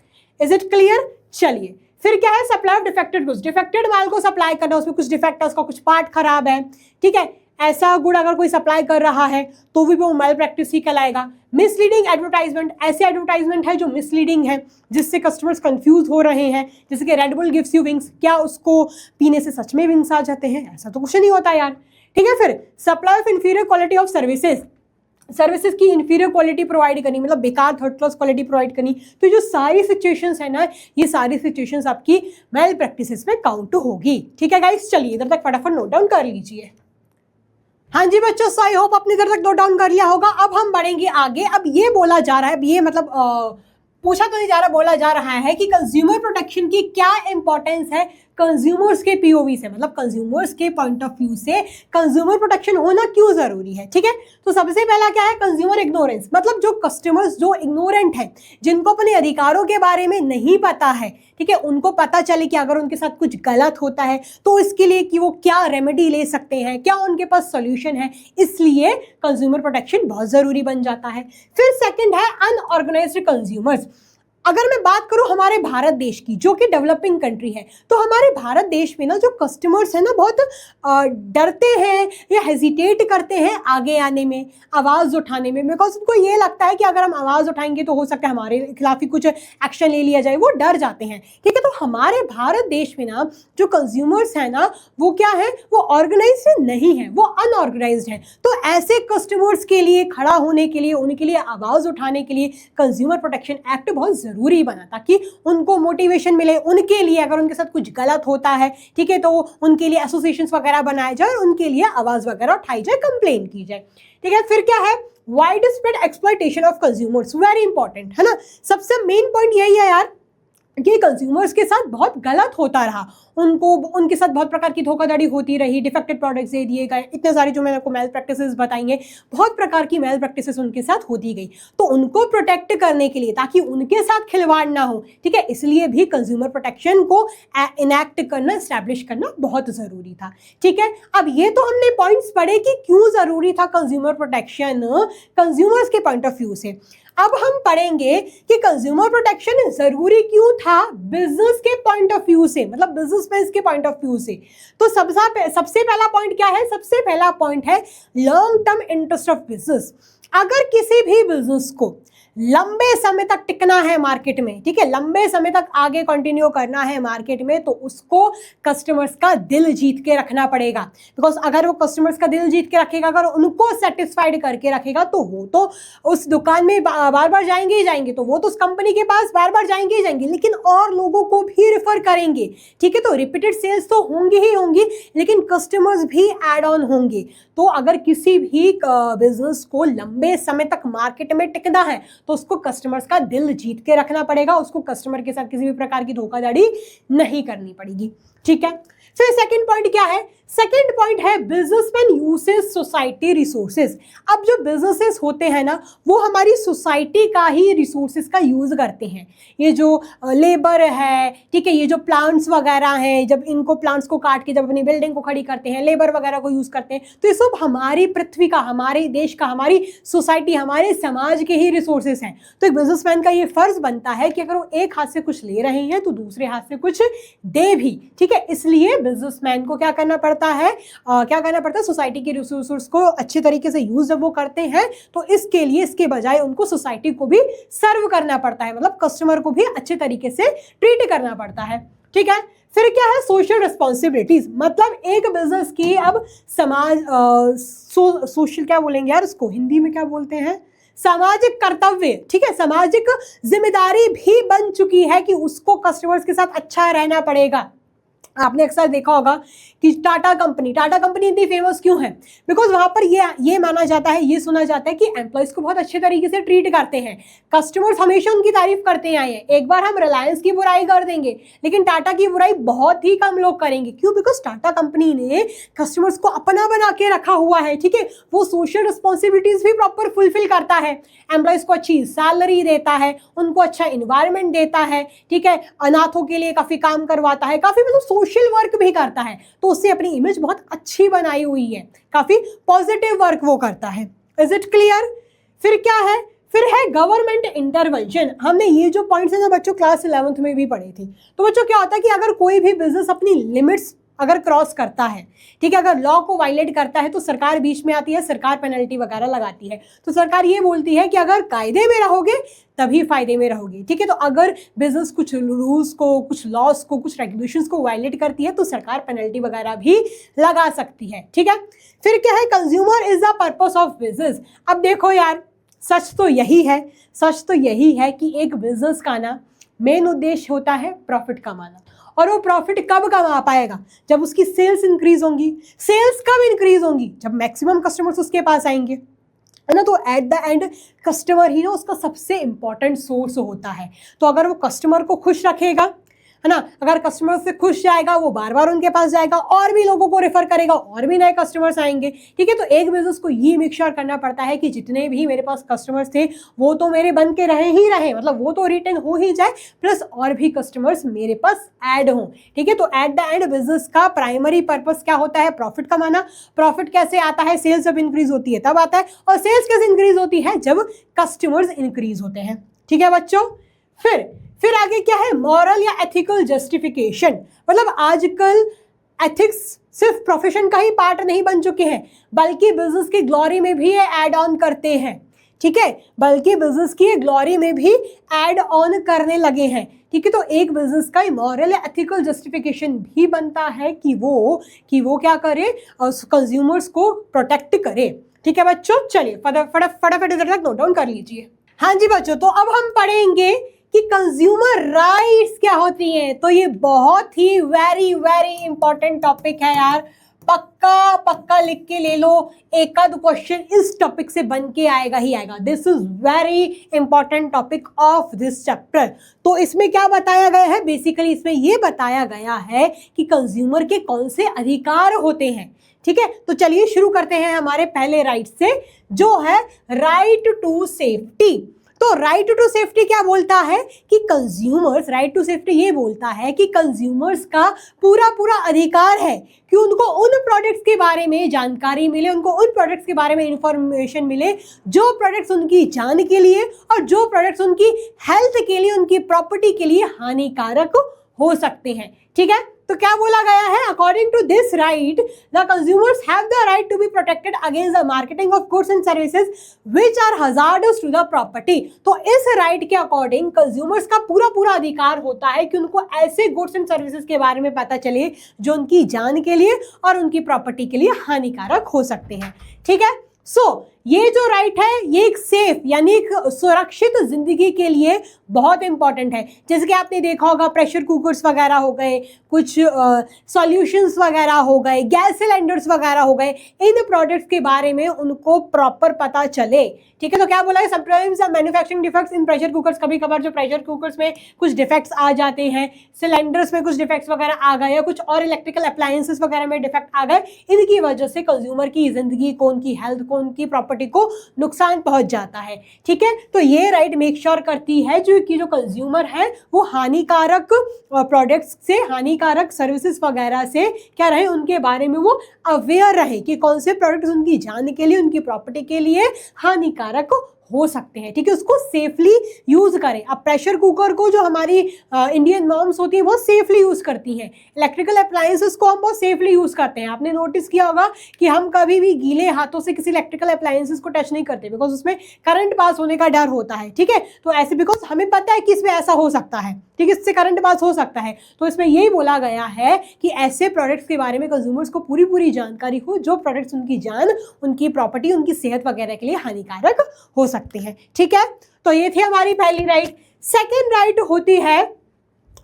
Is it clear? चलिए फिर क्या है, supply of defected goods, defected माल को सप्लाई करना, उसमें कुछ डिफेक्ट है, उसका कुछ पार्ट खराब है, ठीक है, ऐसा गुड अगर कोई सप्लाई कर रहा है तो भी वो मैल प्रैक्टिस ही कहलाएगा। मिसलीडिंग एडवर्टाइजमेंट, ऐसे एडवर्टाइजमेंट है जो मिसलीडिंग है, जिससे कस्टमर्स कंफ्यूज हो रहे हैं, जैसे कि red bull gives you wings, क्या उसको पीने से सच में विंग्स आ जाते हैं? ऐसा तो कुछ नहीं होता यार, ठीक है। फिर supply of inferior quality of services, services की इंफीरियर क्वालिटी प्रोवाइड करनी, मतलब बेकार थर्ड क्लास क्वालिटी प्रोवाइड करनी। तो जो सारी सिचुएशंस है ना, ये सारी सिचुएशंस आपकी मैल प्रैक्टिसेस में काउंट होगी, ठीक है गाइस। चलिए इधर तक फटाफट नोट डाउन कर लीजिए। हाँ जी बच्चों, सो आई होप अपने इधर तक नोट डाउन कर लिया होगा। अब हम बढ़ेंगे आगे। अब ये बोला जा रहा है, अब ये मतलब पूछा तो नहीं जा रहा, बोला जा रहा है कि कंज्यूमर प्रोटेक्शन की क्या इंपॉर्टेंस है कंज्यूमर्स के POV से, मतलब कंज्यूमर्स के पॉइंट ऑफ व्यू से कंज्यूमर प्रोटेक्शन होना क्यों जरूरी है, ठीक है। तो सबसे पहला क्या है, कंज्यूमर इग्नोरेंस, मतलब जो कस्टमर्स जो इग्नोरेंट है, जिनको अपने अधिकारों के बारे में नहीं पता है, ठीक है, उनको पता चले कि अगर उनके साथ कुछ गलत होता है तो इसके लिए कि वो क्या रेमेडी ले सकते हैं, क्या उनके पास सोल्यूशन है, इसलिए कंज्यूमर प्रोटेक्शन बहुत जरूरी बन जाता है। फिर सेकंड है अनऑर्गेनाइज्ड कंज्यूमर्स। अगर मैं बात करूं हमारे भारत देश की, जो कि डेवलपिंग कंट्री है, तो हमारे भारत देश में ना जो कस्टमर्स हैं ना बहुत डरते हैं या हेजिटेट करते हैं आगे आने में, आवाज़ उठाने में, बिकॉज उनको ये लगता है कि अगर हम आवाज़ उठाएंगे तो हो सकता है हमारे खिलाफ ही कुछ एक्शन ले लिया जाए, वो डर जाते हैं, ठीक है। तो हमारे भारत देश में ना जो कंज्यूमर्स हैं ना वो क्या है, वो ऑर्गेनाइज्ड नहीं है, वो अनऑर्गेनाइज्ड है। तो ऐसे कस्टमर्स के लिए खड़ा होने के लिए, उनके लिए आवाज़ उठाने के लिए कंज्यूमर प्रोटेक्शन एक्ट बहुत जरूरी बना, ताकि उनको मोटिवेशन मिले, उनके लिए अगर उनके साथ कुछ गलत होता है, ठीक है, तो उनके लिए एसोसिएशंस वगैरह बनाए जाए और उनके लिए आवाज वगैरह उठाई जाए, कंप्लेन की जाए, ठीक है। फिर क्या है, wide spread exploitation of consumers, very important है ना। सबसे मेन पॉइंट यही है यार कि कंज्यूमर्स के साथ बहुत गलत होता रहा, उनको उनके साथ बहुत प्रकार की धोखाधड़ी होती रही, डिफेक्टेड प्रोडक्ट्स दे दिए गए, इतने सारी जो मैंने आपको मेल प्रैक्टिसेस बताएंगे, बहुत प्रकार की मेल प्रैक्टिसेस उनके साथ होती गई। तो उनको प्रोटेक्ट करने के लिए, ताकि उनके साथ खिलवाड़ ना हो, ठीक है, इसलिए भी कंज्यूमर प्रोटेक्शन को इनैक्ट करना, एस्टैब्लिश करना बहुत ज़रूरी था, ठीक है। अब ये तो हमने पॉइंट्स पढ़े कि क्यों ज़रूरी था कंज्यूमर प्रोटेक्शन कंज्यूमर्स के पॉइंट ऑफ व्यू से। अब हम पढ़ेंगे कि कंज्यूमर प्रोटेक्शन जरूरी क्यों था बिजनेस के पॉइंट ऑफ व्यू से, मतलब बिजनेसमैन के पॉइंट ऑफ व्यू से। तो सबसे पहला पॉइंट क्या है, सबसे पहला पॉइंट है long term interest of business. अगर किसी भी बिजनेस को लंबे समय तक टिकना है मार्केट में, ठीक है, लंबे समय तक आगे कंटिन्यू करना है मार्केट में, तो उसको कस्टमर्स का दिल जीत के रखना पड़ेगा। बिकॉज अगर वो कस्टमर्स का दिल जीत के रखेगा, अगर उनको सेटिस्फाइड करके रखेगा, तो वो तो उस दुकान में बार बार जाएंगे ही जाएंगे, तो वो तो उस कंपनी के पास बार बार जाएंगे ही जाएंगे, लेकिन और लोगों को भी रेफर करेंगे, ठीक है। तो रिपीटेड सेल्स तो होंगी ही होंगी, लेकिन कस्टमर्स भी एड ऑन होंगे। तो अगर किसी भी बिजनेस को लंबे समय तक मार्केट में टिकना है तो उसको कस्टमर्स का दिल जीत के रखना पड़ेगा, उसको कस्टमर के साथ किसी भी प्रकार की धोखाधड़ी नहीं करनी पड़ेगी, ठीक है। फिर सेकंड पॉइंट क्या है, सेकंड पॉइंट है बिजनेसमैन यूसेस सोसाइटी रिसोर्सेज। अब जो बिजनेसेस होते हैं ना वो हमारी सोसाइटी का ही रिसोर्सेज का यूज करते हैं। ये जो लेबर है, ठीक है, ये जो प्लांट्स वगैरह हैं, जब इनको प्लांट्स को काट के जब अपनी बिल्डिंग को खड़ी करते हैं, लेबर वगैरह को यूज करते हैं, तो ये सब हमारी पृथ्वी का, हमारे देश का, हमारी सोसाइटी, हमारे समाज के ही रिसोर्सेज हैं। तो एक बिजनेसमैन का ये फर्ज बनता है कि अगर वो एक हाथ से कुछ ले रहे हैं तो दूसरे हाथ से कुछ दे भी, ठीक है। इसलिए बिजनेसमैन को क्या करना पड़ता है, सोसाइटी के रिसोर्स को अच्छे तरीके से यूज जब वो करते हैं तो इसके लिए, इसके बजाय उनको सोसाइटी को भी सर्व करना पड़ता है, मतलब कस्टमर को भी अच्छे तरीके से ट्रीट करना पड़ता है, ठीक है। फिर क्या है, सोशल रिस्पॉन्सिबिलिटीज, मतलब एक बिजनेस की अब समाज सोशल क्या बोलेंगे यार उसको, हिंदी में क्या बोलते हैं, सामाजिक कर्तव्य, ठीक है, सामाजिक जिम्मेदारी भी बन चुकी है कि उसको कस्टमर्स के साथ अच्छा रहना पड़ेगा। आपने अक्सर देखा होगा कि टाटा कंपनी इतनी फेमस क्यों है, बिकॉज वहां पर ये माना जाता है, ये सुना जाता है कि एम्प्लॉयज को बहुत अच्छे तरीके से ट्रीट करते हैं, कस्टमर्स हमेशा उनकी तारीफ करते आए हैं। एक बार हम रिलायंस की बुराई कर देंगे लेकिन टाटा की बुराई बहुत ही कम लोग करेंगे, क्यों, बिकॉज टाटा कंपनी ने कस्टमर्स को अपना बना के रखा हुआ है, ठीक है, वो सोशल रिस्पॉन्सिबिलिटीज भी प्रॉपर फुलफिल करता है, एम्प्लॉयज को अच्छी सैलरी देता है, उनको अच्छा इन्वायरमेंट देता है, ठीक है, अनाथों के लिए काफी काम करवाता है, काफी मतलब सोशल वर्क भी करता है, तो उससे अपनी इमेज बहुत अच्छी बनाई हुई है, काफी पॉजिटिव वर्क वो करता है। Is it clear? फिर क्या है, फिर है गवर्नमेंट इंटरवेंशन। हमने ये जो पॉइंट्स हैं ना बच्चों क्लास 11th में भी पढ़े थे। तो बच्चों क्या होता है कि अगर कोई भी बिजनेस अपनी लिमिट्स अगर क्रॉस करता है, ठीक है, अगर लॉ को वायलेट करता है तो सरकार बीच में आती है, सरकार पेनल्टी वगैरह लगाती है। तो सरकार ये बोलती है कि अगर कायदे में रहोगे तभी फायदे में रहोगे, ठीक है। तो अगर बिजनेस कुछ रूल्स को, कुछ लॉस को, कुछ रेगुलेशंस को वायलेट करती है तो सरकार पेनल्टी वगैरह भी लगा सकती है, ठीक है। फिर क्या है, consumer is the purpose of business. अब देखो यार, सच तो यही है कि एक बिजनेस का ना मेन उद्देश्य होता है प्रॉफिट कमाना, और वो प्रॉफिट कब कमा पाएगा, जब उसकी सेल्स इंक्रीज होंगी। सेल्स कब इंक्रीज होंगी, जब मैक्सिमम कस्टमर्स उसके पास आएंगे, है ना। तो एट द एंड कस्टमर ही ना उसका सबसे इंपॉर्टेंट सोर्स होता है। तो अगर वो कस्टमर को खुश रखेगा, है ना, अगर कस्टमर से खुश जाएगा, वो बार बार उनके पास जाएगा, और भी लोगों को रेफर करेगा, और भी नए कस्टमर्स आएंगे, ठीक है। तो एक बिजनेस को ये मेक श्योर करना पड़ता है कि जितने भी मेरे पास कस्टमर्स थे वो तो मेरे बन के रहे, मतलब वो तो रिटेन हो ही जाए, प्लस और भी कस्टमर्स मेरे पास ऐड हों, ठीक है। तो एट द एंड बिजनेस का प्राइमरी पर्पस क्या होता है, प्रॉफिट कमाना। प्रॉफिट कैसे आता है, सेल्स जब इंक्रीज होती है तब आता है, और सेल्स कैसे इंक्रीज होती है, जब कस्टमर्स इंक्रीज होते हैं, ठीक है बच्चों। फिर आगे क्या है, मॉरल या एथिकल जस्टिफिकेशन। मतलब आजकल एथिक्स सिर्फ प्रोफेशन का ही पार्ट नहीं बन चुके हैं, बल्कि बिजनेस की ग्लोरी में भी ये ऐड ऑन करते हैं, ठीक है, बल्कि बिजनेस की ग्लोरी में भी ऐड ऑन करने लगे हैं, ठीक है। तो एक बिजनेस का मॉरल या एथिकल जस्टिफिकेशन भी बनता है कि वो क्या करे, कंज्यूमर्स को प्रोटेक्ट करे, ठीक है बच्चों। चलिए फटाफट इधर तक नोट डाउन कर लीजिए। हाँ जी बच्चों, तो अब हम पढ़ेंगे कि कंज्यूमर राइट्स क्या होती हैं। तो ये बहुत ही वेरी वेरी इंपॉर्टेंट टॉपिक है यार, पक्का लिख के ले लो, एक आध क्वेश्चन इस टॉपिक से बन के आएगा ही आएगा। This is very important topic of this chapter. तो इसमें क्या बताया गया है, बेसिकली इसमें ये बताया गया है कि कंज्यूमर के कौन से अधिकार होते हैं, ठीक है। तो चलिए शुरू करते हैं हमारे पहले राइट से, जो है राइट टू सेफ्टी। तो राइट टू सेफ्टी क्या बोलता है कि कंज्यूमर्स, राइट टू सेफ्टी ये बोलता है कि कंज्यूमर्स का पूरा अधिकार है कि उनको उन प्रोडक्ट्स के बारे में जानकारी मिले, उनको उन प्रोडक्ट्स के बारे में इंफॉर्मेशन मिले जो प्रोडक्ट्स उनकी जान के लिए और जो प्रोडक्ट्स उनकी हेल्थ के लिए, उनकी प्रॉपर्टी के लिए हानिकारक हो सकते हैं, ठीक है। तो क्या बोला गया है, according to this right the consumers have the right to be protected against the marketing of goods and services which are hazardous to the property. तो इस राइट के अकॉर्डिंग कंज्यूमर्स का पूरा अधिकार होता है कि उनको ऐसे गुड्स एंड सर्विसेज के बारे में पता चले जो उनकी जान के लिए और उनकी प्रॉपर्टी के लिए हानिकारक हो सकते हैं, ठीक है। ये जो राइट है ये एक सेफ यानी एक सुरक्षित जिंदगी के लिए बहुत इंपॉर्टेंट है। जैसे कि आपने देखा होगा प्रेशर कुकर्स वगैरह हो गए, कुछ सॉल्यूशंस वगैरह हो गए, गैस सिलेंडर्स वगैरह हो गए, इन प्रोडक्ट्स के बारे में उनको प्रॉपर पता चले, ठीक है। तो क्या बोला है, sometimes manufacturing defects in pressure cookers, कभी कभार जो प्रेशर कुकर्स में कुछ डिफेक्ट्स आ जाते हैं, सिलेंडर्स में कुछ डिफेक्ट्स वगैरह आ गए, या कुछ और इलेक्ट्रिकल अप्लायंसेस वगैरह में डिफेक्ट आ गए, इनकी वजह से कंज्यूमर की जिंदगी को, उनकी हेल्थ को, उनकी प्रॉपर्टी को नुकसान पहुंच जाता है, ठीक है। तो ये राइट मेक श्योर करती है जो कंज्यूमर है वो हानिकारक प्रोडक्ट्स से, हानिकारक सर्विसेज वगैरह से क्या रहे, उनके बारे में वो अवेयर रहे कि कौन से प्रोडक्ट्स उनकी जान के लिए, उनकी प्रॉपर्टी के लिए हानिकारक हो सकते हैं, ठीक है, उसको सेफली यूज करें। अब प्रेशर कुकर को जो हमारी इंडियन नॉर्म्स होती है वो सेफली यूज करती हैं, इलेक्ट्रिकल अप्लायंसेस को हम बहुत सेफली यूज करते हैं। आपने नोटिस किया होगा कि हम कभी भी गीले हाथों से किसी इलेक्ट्रिकल अप्लायंसेस को टच नहीं करते, बिकॉज उसमें करंट पास होने का डर होता है, ठीक है। तो ऐसे बिकॉज हमें पता है कि इसमें ऐसा हो सकता है, ठीक है, इससे करंट पास हो सकता है। तो इसमें यही बोला गया है कि ऐसे प्रोडक्ट्स के बारे में कंज्यूमर्स को पूरी पूरी जानकारी हो जो प्रोडक्ट्स उनकी जान, उनकी प्रॉपर्टी, उनकी सेहत वगैरह के लिए हानिकारक हो सकते हैं, ठीक है। तो ये थी हमारी पहली राइट। सेकेंड राइट होती है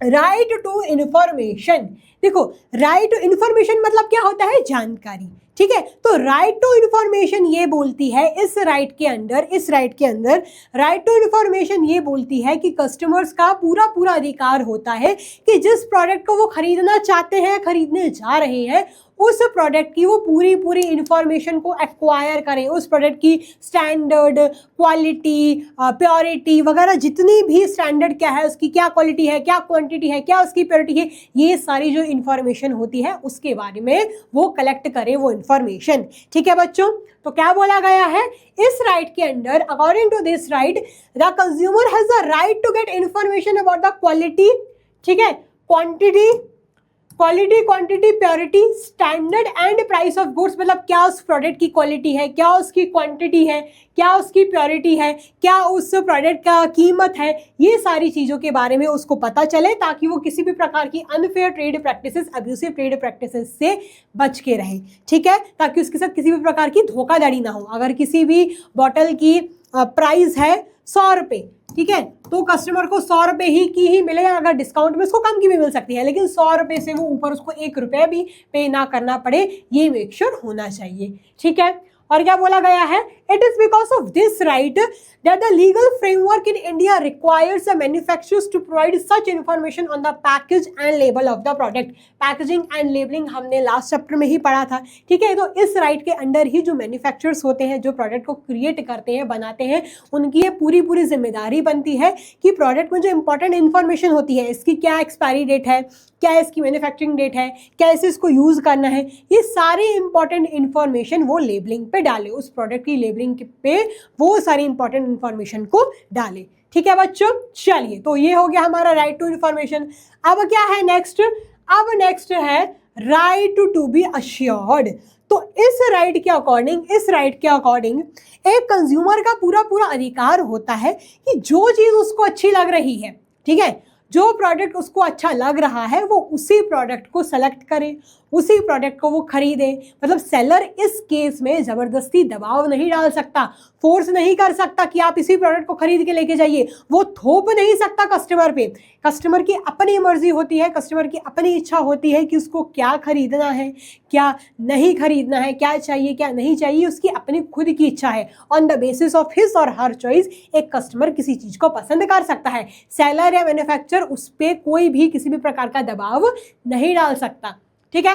राइट टू इंफॉर्मेशन। देखो, राइट टू इंफॉर्मेशन मतलब क्या होता है? जानकारी, ठीक है। तो राइट टू इंफॉर्मेशन ये बोलती है इस राइट के अंदर राइट टू इंफॉर्मेशन ये बोलती है कि कस्टमर्स का पूरा पूरा अधिकार होता है कि जिस प्रोडक्ट को वो खरीदना चाहते हैं, खरीदने जा रहे हैं, उस प्रोडक्ट की वो पूरी पूरी इंफॉर्मेशन को एक्वायर करें, उस प्रोडक्ट की स्टैंडर्ड, क्वालिटी, प्योरिटी वगैरह, जितनी भी स्टैंडर्ड क्या है, उसकी क्या क्वालिटी है, क्या क्वांटिटी है, क्या उसकी प्योरिटी है, ये सारी जो इंफॉर्मेशन होती है उसके बारे में वो कलेक्ट करें वो इंफॉर्मेशन, ठीक है बच्चों। तो क्या बोला गया है इस राइट के अंदर? According to this right the consumer has the right to get information about the quality, ठीक है, quality, quantity, purity, standard and price of goods. मतलब क्या उस प्रोडक्ट की क्वालिटी है, क्या उसकी क्वांटिटी है, क्या उसकी प्योरिटी है, क्या उस प्रोडक्ट का कीमत है, ये सारी चीज़ों के बारे में उसको पता चले ताकि वो किसी भी प्रकार की unfair trade practices, abusive trade practices से बच के रहे, ठीक है, ताकि उसके साथ किसी भी प्रकार की धोखाधड़ी ना हो। अगर किसी भी बॉटल की प्राइस है 100 रुपये, ठीक है, तो कस्टमर को 100 रुपये ही मिलेगा, अगर डिस्काउंट में उसको कम की भी मिल सकती है, लेकिन 100 रुपये से वो ऊपर उसको 1 रुपया भी पे ना करना पड़े, ये मेक श्योर होना चाहिए, ठीक है। और क्या बोला गया है? It is because of this right that the legal framework in India requires the manufacturers to provide such information on the package and label of the product. Packaging and labelling हमने लास्ट चैप्टर में ही पढ़ा था, ठीक है। तो इस right के under ही जो मैन्युफैक्चरर्स होते हैं, जो प्रोडक्ट को क्रिएट करते हैं, बनाते हैं, उनकी ये पूरी पूरी जिम्मेदारी बनती है कि प्रोडक्ट में जो इंपॉर्टेंट इन्फॉर्मेशन होती है, इसकी क्या एक्सपायरी डेट है, क्या इसकी मैन्युफैक्चरिंग डेट है, कैसे इसको यूज़ करना है, ये सारी इंपॉर्टेंट इन्फॉर्मेशन वो लेबलिंग पे डाले, उस प्रोडक्ट की लेबलिंग पे वो सारी इंपॉर्टेंट इन्फॉर्मेशन को डाले, ठीक है बच्चों। चलिए, तो ये हो गया हमारा राइट टू इन्फॉर्मेशन। अब क्या है नेक्स्ट? अब नेक्स्ट है राइट टू बी अश्योर्ड। तो इस राइट के अकॉर्डिंग एक कंज्यूमर का पूरा पूरा अधिकार होता है कि जो चीज़ उसको अच्छी लग रही है, ठीक है, जो प्रोडक्ट उसको अच्छा लग रहा है, वो उसी प्रोडक्ट को सेलेक्ट करे, उसी प्रोडक्ट को वो खरीदे। मतलब सेलर इस केस में ज़बरदस्ती दबाव नहीं डाल सकता, फोर्स नहीं कर सकता कि आप इसी प्रोडक्ट को खरीद के लेके जाइए, वो थोप नहीं सकता कस्टमर पे। कस्टमर की अपनी मर्जी होती है, कस्टमर की अपनी इच्छा होती है कि उसको क्या खरीदना है, क्या नहीं खरीदना है, क्या चाहिए क्या नहीं चाहिए, उसकी अपनी खुद की इच्छा है। On the basis of his और हर चॉइस एक कस्टमर किसी चीज़ को पसंद कर सकता है। सेलर या मैन्युफैक्चरर उस पर कोई भी किसी भी प्रकार का दबाव नहीं डाल सकता, ठीक है।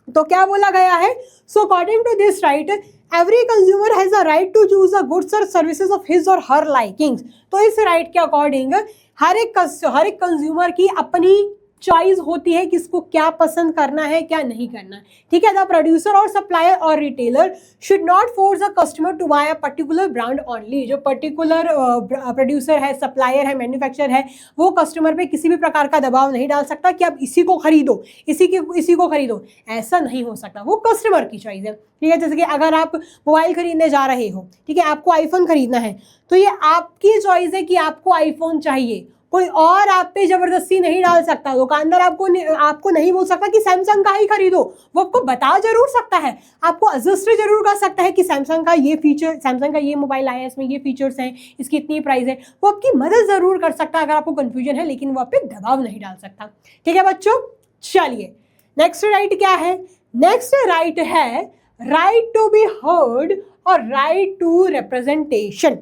तो क्या बोला गया है? So according to this right every consumer has a right to choose the goods और सर्विसेज ऑफ हिज और हर लाइकिंग्स। तो इस राइट के अकॉर्डिंग हर एक कंज्यूमर की अपनी चॉइस होती है कि इसको क्या पसंद करना है, क्या नहीं करना है, ठीक है। द प्रोड्यूसर और सप्लायर और retailer should not force a customer to buy a particular brand only. जो पर्टिकुलर प्रोड्यूसर है, सप्लायर है, मैन्युफैक्चरर है, वो कस्टमर पे किसी भी प्रकार का दबाव नहीं डाल सकता कि आप इसी को खरीदो, इसी को खरीदो, ऐसा नहीं हो सकता। वो कस्टमर की चॉइस है, ठीक है। जैसे कि अगर आप मोबाइल खरीदने जा रहे हो, ठीक है, आपको आईफोन खरीदना है, तो ये आपकी चॉइस है कि आपको आईफोन चाहिए, कोई और आप पे जबरदस्ती नहीं डाल सकता। दुकानदार आपको नहीं बोल सकता कि सैमसंग का ही खरीदो, वो आपको बता जरूर सकता है, आपको सजेस्ट जरूर कर सकता है कि सैमसंग का ये मोबाइल आया है, इसमें ये फीचर्स हैं, इसकी इतनी प्राइस है, वो आपकी मदद जरूर कर सकता है अगर आपको कंफ्यूजन है, लेकिन वो आप पे दबाव नहीं डाल सकता, ठीक है बच्चों। चलिए, नेक्स्ट राइट क्या है? नेक्स्ट राइट है राइट टू बी हर्ड और राइट टू रिप्रेजेंटेशन।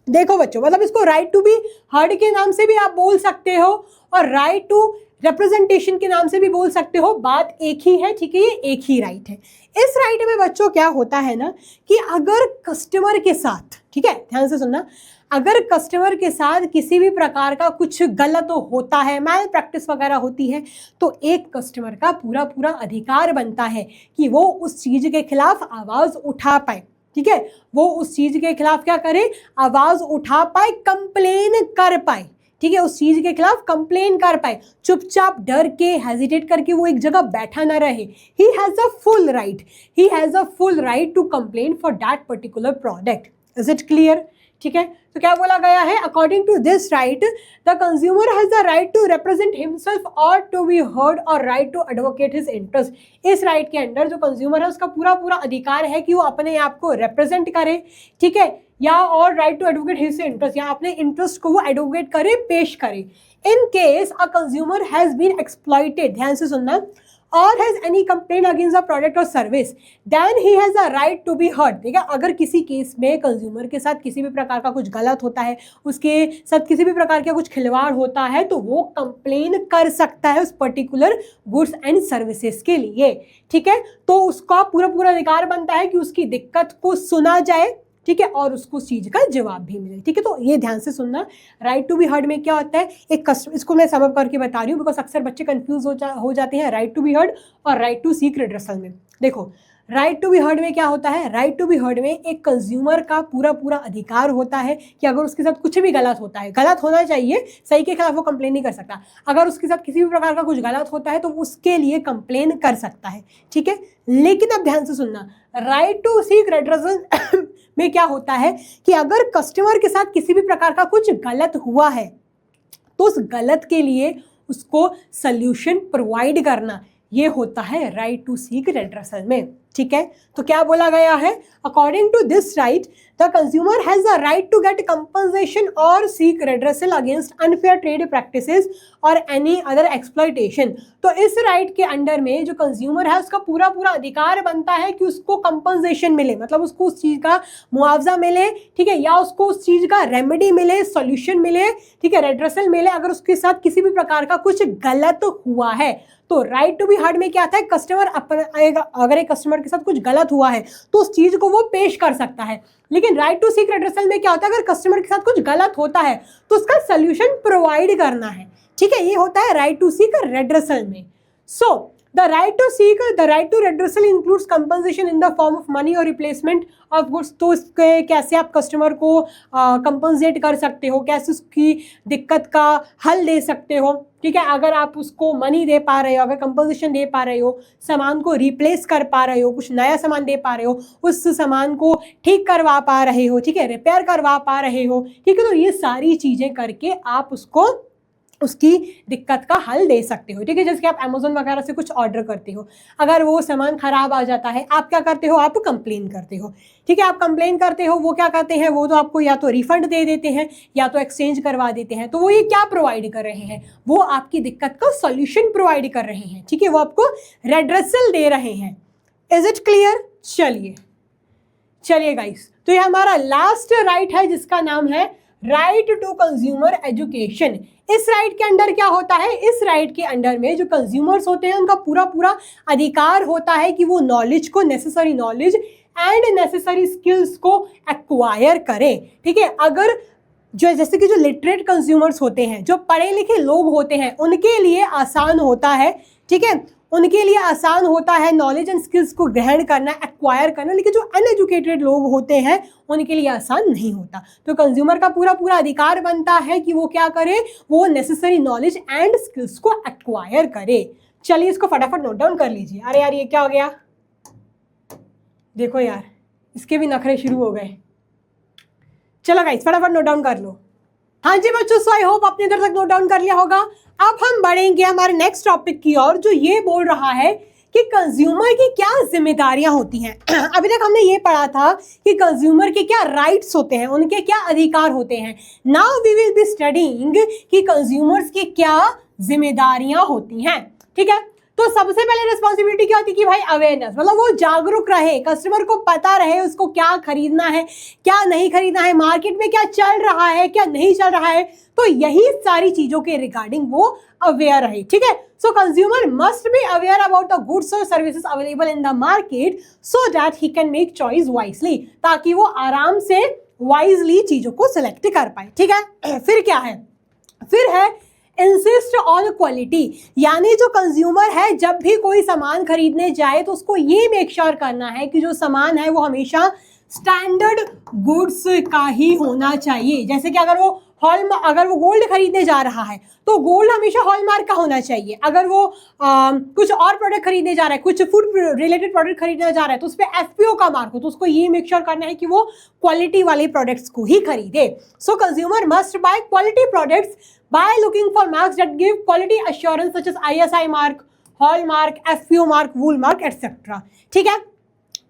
देखो बच्चों, मतलब इसको राइट टू बी हर्ड के नाम से भी आप बोल सकते हो और राइट टू रिप्रेजेंटेशन के नाम से भी बोल सकते हो, बात एक ही है, ठीक है, ये एक ही राइट है। इस राइट में बच्चों क्या होता है ना कि अगर कस्टमर के साथ, ठीक है, ध्यान से सुनना, अगर कस्टमर के साथ किसी भी प्रकार का कुछ गलत होता है, मैल प्रैक्टिस वगैरह होती है, तो एक कस्टमर का पूरा पूरा अधिकार बनता है कि वो उस चीज़ के खिलाफ आवाज़ उठा पाए, ठीक है, वो उस चीज के खिलाफ क्या करे, आवाज उठा पाए, कंप्लेन कर पाए, ठीक है, उस चीज के खिलाफ कंप्लेन कर पाए, चुपचाप डर के हेजिटेट करके वो एक जगह बैठा ना रहे। ही has a full right to complain for that particular product. Is it clear? ठीक है, तो क्या बोला गया है, according to this right the consumer has the right to represent himself और टू बी हर्ड और right to advocate his interest. इस राइट के अंडर जो कंज्यूमर है उसका पूरा पूरा अधिकार है कि वो अपने आप को रिप्रेजेंट करे, ठीक है, या और right to advocate his interest, या अपने इंटरेस्ट को वो एडवोकेट करे, पेश करे। In case a consumer has been exploited, ध्यान से सुनना, or has any complaint against a product or service, then he has a right to be heard। ठीक है, अगर किसी केस में कंज्यूमर के साथ किसी भी प्रकार का कुछ गलत होता है, उसके साथ किसी भी प्रकार का कुछ खिलवाड़ होता है, तो वो कंप्लेन कर सकता है उस पर्टिकुलर गुड्स एंड सर्विसेज के लिए। ठीक है, तो उसका पूरा पूरा अधिकार बनता है कि उसकी दिक्कत को सुना जाए, ठीक है, और उसको उस चीज का जवाब भी मिले। ठीक है, तो ये ध्यान से सुनना, राइट टू बी हर्ड में क्या होता है, एक इसको मैं समझ करके बता रही हूँ बिकॉज अक्सर बच्चे कंफ्यूज हो जाते हैं राइट टू बी हर्ड और राइट टू सीक रिड्रेसल में। देखो, राइट टू बी हर्ड में क्या होता है, राइट टू बी हर्ड में एक कंज्यूमर का पूरा पूरा अधिकार होता है कि अगर उसके साथ कुछ भी गलत होता है, गलत होना चाहिए, सही के खिलाफ वो कंप्लेन नहीं कर सकता, अगर उसके साथ किसी भी प्रकार का कुछ गलत होता है तो उसके लिए कंप्लेन कर सकता है। ठीक है, लेकिन अब ध्यान से सुनना, राइट टू सीक रिड्रेसल में क्या होता है कि अगर कस्टमर के साथ किसी भी प्रकार का कुछ गलत हुआ है तो उस गलत के लिए उसको सल्यूशन प्रोवाइड करना, ये होता है राइट टू सीक रिड्रेसल में। ठीक है, तो क्या बोला गया है, according to this right the consumer has the right to get compensation और seek redressal against unfair trade practices और एनी अदर एक्सप्लॉइटेशन। तो इस राइट के अंडर में जो कंज्यूमर है उसका पूरा पूरा अधिकार बनता है कि उसको कंपनसेशन मिले, मतलब उसको उस चीज का मुआवजा मिले, ठीक है, या उसको उस चीज का रेमेडी मिले, सॉल्यूशन मिले, ठीक है, रिड्रेसल मिले अगर उसके साथ किसी भी प्रकार का कुछ गलत हुआ है। तो राइट टू बी हर्ड में क्या था, कस्टमर अगर एक कस्टमर के साथ कुछ गलत हुआ है तो उस चीज को वो पेश कर सकता है। लेकिन राइट टू सीक रिड्रेसल में क्या होता है, अगर कस्टमर के साथ कुछ गलत होता है तो उसका सोल्यूशन प्रोवाइड करना है। ठीक है, ये होता है राइट टू सीक रिड्रेसल में। सो the right to redressal includes compensation in the form of money और replacement of goods। तो कैसे आप कस्टमर को कंपनसेट कर सकते हो, कैसे उसकी दिक्कत का हल दे सकते हो। ठीक है, अगर आप उसको मनी दे पा रहे हो, अगर कंपनसेशन दे पा रहे हो, सामान को रिप्लेस कर पा रहे हो, कुछ नया सामान दे पा रहे हो, उस सामान को ठीक करवा पा रहे हो, ठीक है, रिपेयर करवा पा रहे हो, ठीक है, तो ये सारी चीज़ें करके आप उसको उसकी दिक्कत का हल दे सकते हो। ठीक है, जैसे कि आप अमेज़न वगैरह से कुछ ऑर्डर करते हो, अगर वो सामान खराब आ जाता है, आप क्या करते हो, आप कंप्लेन करते हो। ठीक है, आप कंप्लेन करते हो, वो क्या करते हैं, वो तो आपको या तो रिफंड दे देते हैं या तो एक्सचेंज करवा देते हैं। तो वो ये क्या प्रोवाइड कर रहे हैं, वो आपकी दिक्कत का सॉल्यूशन प्रोवाइड कर रहे हैं। ठीक है, वो आपको रेड्रेसल दे रहे हैं। Is it clear? चलिए गाइस, तो ये हमारा लास्ट राइट है जिसका नाम है राइट टू कंज्यूमर एजुकेशन। इस राइट के अंडर क्या होता है, इस राइट के अंडर में जो कंज्यूमर्स होते हैं उनका पूरा पूरा अधिकार होता है कि वो नॉलेज को, necessary knowledge and necessary skills को एक्वायर करें। ठीक है, अगर जैसे कि जो लिटरेट कंज्यूमर्स होते हैं, जो पढ़े लिखे लोग होते हैं, उनके लिए आसान होता है, ठीक है, उनके लिए आसान होता है नॉलेज एंड स्किल्स को ग्रहण करना, एक्वायर करना, लेकिन जो अनएजुकेटेड लोग होते हैं उनके लिए आसान नहीं होता। तो कंज्यूमर का पूरा पूरा अधिकार बनता है कि वो क्या करे, वो नेसेसरी नॉलेज एंड स्किल्स को एक्वायर करे। चलिए इसको फटाफट नोट डाउन कर लीजिए। अरे यार, ये क्या हो गया, देखो यार, इसके भी नखरे शुरू हो गए। चलो गाइस, फटाफट नोट डाउन कर लो। हाँ जी बच्चों, सो आई होप आपने इधर तक नोट डाउन कर लिया होगा। अब हम बढ़ेंगे हमारे नेक्स्ट टॉपिक की ओर, जो ये बोल रहा है कि कंज्यूमर की क्या जिम्मेदारियां होती हैं। अभी तक हमने ये पढ़ा था कि कंज्यूमर के क्या राइट्स होते हैं, उनके क्या अधिकार होते हैं। Now we will be studying कि कंज्यूमर्स की क्या जिम्मेदारियां होती हैं। ठीक है, तो सबसे पहले रिस्पॉन्सिबिलिटी क्या होती है कि भाई अवेयरनेस, मतलब वो जागरूक रहे, कस्टमर को पता रहे उसको क्या खरीदना है, क्या नहीं खरीदना है, मार्केट में क्या चल रहा है, क्या नहीं चल रहा है। तो यही सारी चीजों के रिगार्डिंग वो अवेयर रहे। ठीक है, so consumer must be aware about the goods और services available in the market so that he can make choice wisely, ताकि वो आराम से वाइजली चीजों को सिलेक्ट कर पाए। ठीक है, फिर क्या है, फिर है इंसिस्ट ऑन क्वालिटी, यानी जो कंज्यूमर है जब भी कोई सामान खरीदने जाए तो उसको ये मेक श्योर करना है कि जो सामान है वो हमेशा स्टैंडर्ड गुड्स का ही होना चाहिए। जैसे कि अगर वो गोल्ड खरीदने जा रहा है तो गोल्ड हमेशा हॉलमार्क का होना चाहिए। अगर वो कुछ और प्रोडक्ट खरीदने जा रहा है, कुछ फूड रिलेटेड प्रोडक्ट खरीदने जा रहा है तो उस पर एफपीओ का मार्क हो, तो उसको ये मेक श्योर करना है कि वो क्वालिटी वाले प्रोडक्ट्स को ही खरीदे। So consumer must buy quality products by looking for marks that give quality assurance such as ISI mark, hallmark, FPO mark, wool mark etcetera. ठीक है,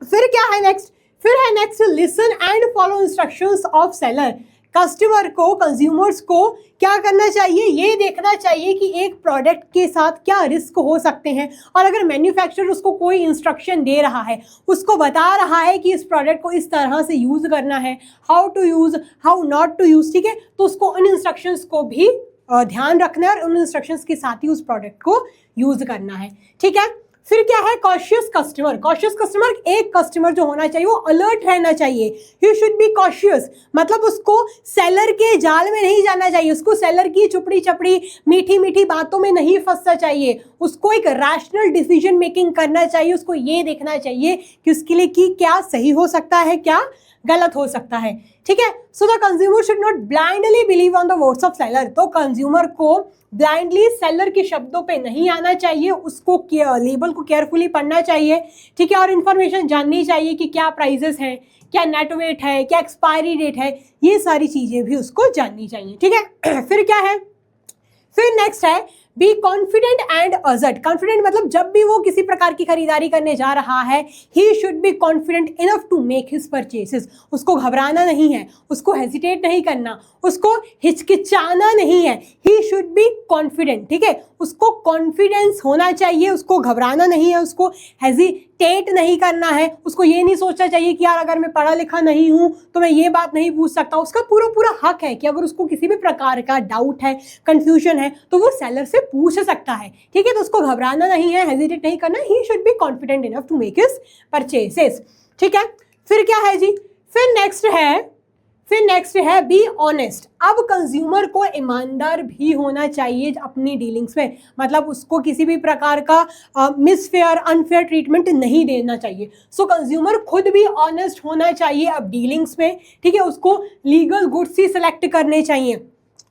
फिर क्या है नेक्स्ट? फिर है next listen and follow instructions of seller. Customer को, consumers को क्या करना चाहिए? ये देखना चाहिए कि एक प्रोडक्ट के साथ क्या रिस्क हो सकते हैं, और अगर मैन्युफैक्चरर उसको कोई इंस्ट्रक्शन दे रहा है, उसको बता रहा है कि इस प्रोडक्ट को इस तरह से यूज़ करना है, how to use, how not to use, ठीक है, तो उसको उन इंस्ट्रक्शंस को भी ध्यान रखना है और उन इंस्ट्रक्शंस के साथ ही उस प्रोडक्ट को यूज़ करना है। ठीक है, फिर क्या है? Cautious customer. कॉशियस कस्टमर, एक कस्टमर जो होना चाहिए वो अलर्ट रहना चाहिए। ही शुड बी कॉशियस, मतलब उसको सेलर के जाल में नहीं जाना चाहिए, उसको सेलर की चुपड़ी चपड़ी मीठी मीठी बातों में नहीं फंसना चाहिए, उसको एक रैशनल डिसीजन मेकिंग करना चाहिए। उसको ये देखना चाहिए कि उसके लिए कि क्या सही हो सकता है, क्या गलत हो सकता है। ठीक है, so the consumer should not blindly believe on the words of seller. तो कंज्यूमर को ब्लाइंडली सेलर के शब्दों पे नहीं आना चाहिए, उसको लेबल को केयरफुली पढ़ना चाहिए। ठीक है, और इन्फॉर्मेशन जाननी चाहिए कि क्या प्राइजेस हैं, क्या नेट वेट है, क्या एक्सपायरी डेट है, ये सारी चीज़ें भी उसको जाननी चाहिए। ठीक है, फिर क्या है? फिर नेक्स्ट है be confident and assert. Confident मतलब जब भी वो किसी प्रकार की खरीदारी करने जा रहा है, he should be confident enough to make his purchases. उसको घबराना नहीं है, उसको हेजिटेट नहीं करना, उसको हिचकिचाना नहीं है। He should be confident. ठीक है, उसको कॉन्फिडेंस होना चाहिए, उसको घबराना नहीं है, उसको हेजिटेट नहीं करना है, उसको ये नहीं सोचना चाहिए कि यार अगर मैं पढ़ा लिखा नहीं हूँ तो मैं ये बात नहीं पूछ सकता। उसका पूरा पूरा हक है कि अगर उसको किसी भी प्रकार का डाउट है, कंफ्यूजन है, तो वो सेलर से पूछ सकता है। ठीक है, तो उसको घबराना नहीं है, हेजिटेट नहीं करना। He should be confident enough to make his purchases. ठीक है, फिर क्या है जी? फिर नेक्स्ट है बी ऑनेस्ट। अब कंज्यूमर को ईमानदार भी होना चाहिए अपनी डीलिंग्स में, मतलब उसको किसी भी प्रकार का मिसफेयर, अनफेयर ट्रीटमेंट नहीं देना चाहिए। सो कंज्यूमर खुद भी ऑनेस्ट होना चाहिए अब डीलिंग्स में। ठीक है, उसको लीगल गुड्स ही सिलेक्ट करने चाहिए,